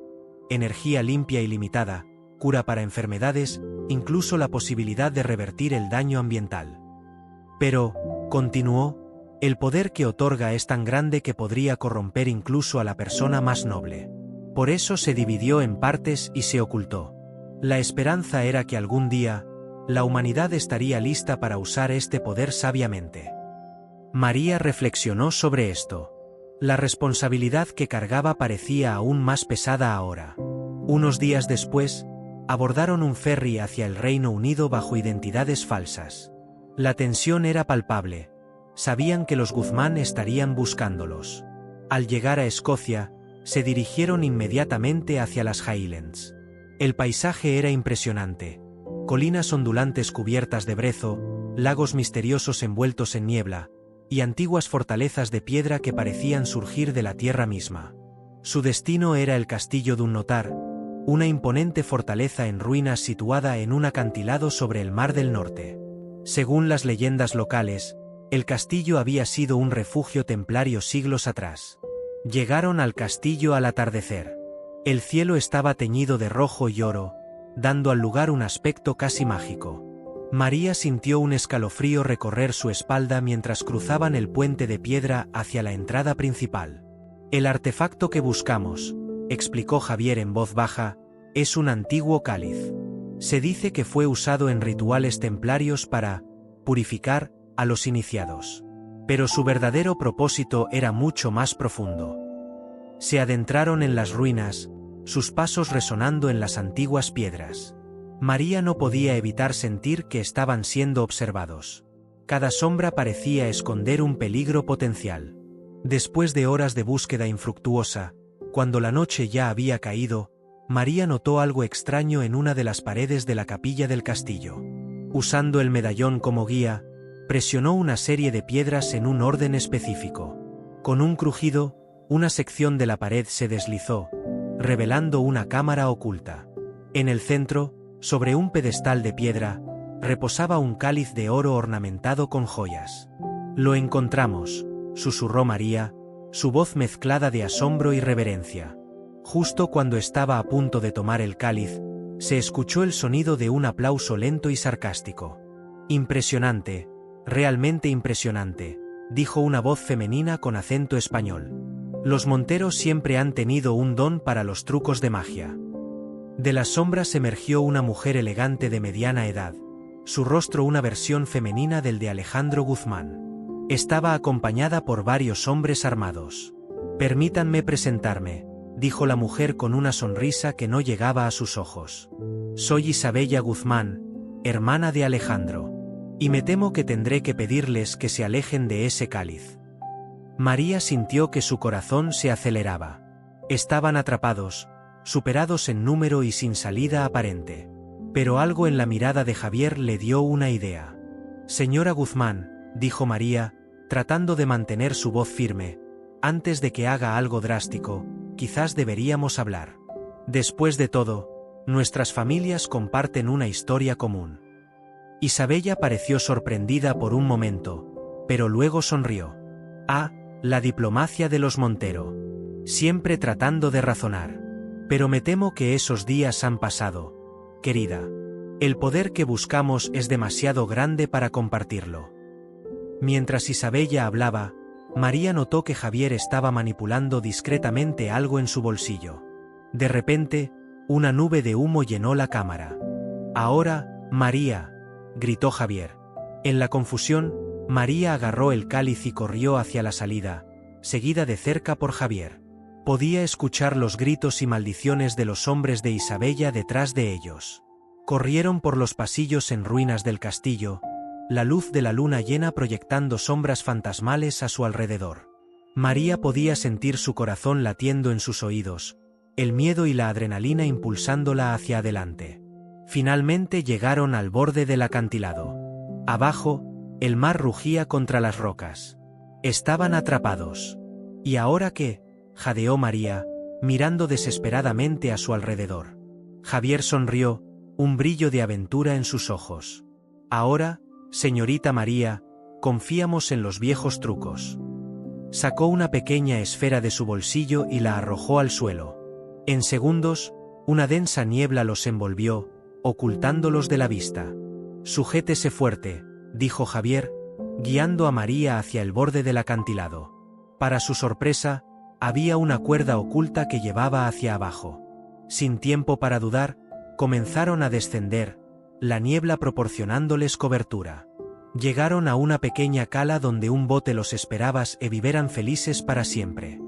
Energía limpia y limitada, cura para enfermedades, incluso la posibilidad de revertir el daño ambiental. Pero», continuó, «el poder que otorga es tan grande que podría corromper incluso a la persona más noble. Por eso se dividió en partes y se ocultó. La esperanza era que algún día, la humanidad estaría lista para usar este poder sabiamente». María reflexionó sobre esto. La responsabilidad que cargaba parecía aún más pesada ahora. Unos días después, Abordaron un ferry hacia el Reino Unido bajo identidades falsas. La tensión era palpable. Sabían que los Guzmán estarían buscándolos. Al llegar a Escocia, se dirigieron inmediatamente hacia las Highlands. El paisaje era impresionante. Colinas ondulantes cubiertas de brezo, lagos misteriosos envueltos en niebla, y antiguas fortalezas de piedra que parecían surgir de la tierra misma. Su destino era el castillo Dunnotar, una imponente fortaleza en ruinas situada en un acantilado sobre el Mar del Norte. Según las leyendas locales, el castillo había sido un refugio templario siglos atrás. Llegaron al castillo al atardecer. El cielo estaba teñido de rojo y oro, dando al lugar un aspecto casi mágico. María sintió un escalofrío recorrer su espalda mientras cruzaban el puente de piedra hacia la entrada principal. El artefacto que buscamos, explicó Javier en voz baja, es un antiguo cáliz. Se dice que fue usado en rituales templarios para purificar a los iniciados. Pero su verdadero propósito era mucho más profundo. Se adentraron en las ruinas, sus pasos resonando en las antiguas piedras. María no podía evitar sentir que estaban siendo observados. Cada sombra parecía esconder un peligro potencial. Después de horas de búsqueda infructuosa, cuando la noche ya había caído, María notó algo extraño en una de las paredes de la capilla del castillo. Usando el medallón como guía, presionó una serie de piedras en un orden específico. Con un crujido, una sección de la pared se deslizó, revelando una cámara oculta. En el centro, sobre un pedestal de piedra, reposaba un cáliz de oro ornamentado con joyas. «Lo encontramos», susurró María, su voz mezclada de asombro y reverencia. Justo cuando estaba a punto de tomar el cáliz, se escuchó el sonido de un aplauso lento y sarcástico. «Impresionante, realmente impresionante», dijo una voz femenina con acento español. Los Monteros siempre han tenido un don para los trucos de magia. De las sombras emergió una mujer elegante de mediana edad, su rostro una versión femenina del de Alejandro Guzmán. Estaba acompañada por varios hombres armados. «Permítanme presentarme», dijo la mujer con una sonrisa que no llegaba a sus ojos. «Soy Isabella Guzmán, hermana de Alejandro. Y me temo que tendré que pedirles que se alejen de ese cáliz». María sintió que su corazón se aceleraba. Estaban atrapados, superados en número y sin salida aparente. Pero algo en la mirada de Javier le dio una idea. «Señora Guzmán», dijo María, tratando de mantener su voz firme, «antes de que haga algo drástico, quizás deberíamos hablar. Después de todo, nuestras familias comparten una historia común». Isabella pareció sorprendida por un momento, pero luego sonrió. «Ah, la diplomacia de los Montero. Siempre tratando de razonar. Pero me temo que esos días han pasado, querida. El poder que buscamos es demasiado grande para compartirlo». Mientras Isabella hablaba, María notó que Javier estaba manipulando discretamente algo en su bolsillo. De repente, una nube de humo llenó la cámara. «Ahora, María», gritó Javier. En la confusión, María agarró el cáliz y corrió hacia la salida, seguida de cerca por Javier. Podía escuchar los gritos y maldiciones de los hombres de Isabella detrás de ellos. Corrieron por los pasillos en ruinas del castillo, la luz de la luna llena proyectando sombras fantasmales a su alrededor. María podía sentir su corazón latiendo en sus oídos, el miedo y la adrenalina impulsándola hacia adelante. Finalmente llegaron al borde del acantilado. Abajo, el mar rugía contra las rocas. Estaban atrapados. «¿Y ahora qué?», jadeó María, mirando desesperadamente a su alrededor. Javier sonrió, un brillo de aventura en sus ojos. «Ahora, señorita María, confiamos en los viejos trucos». Sacó una pequeña esfera de su bolsillo y la arrojó al suelo. En segundos, una densa niebla los envolvió, ocultándolos de la vista. «Sujétese fuerte», dijo Javier, guiando a María hacia el borde del acantilado. Para su sorpresa, había una cuerda oculta que llevaba hacia abajo. Sin tiempo para dudar, comenzaron a descender, la niebla proporcionándoles cobertura. Llegaron a una pequeña cala donde un bote los esperaba y vivían felices para siempre.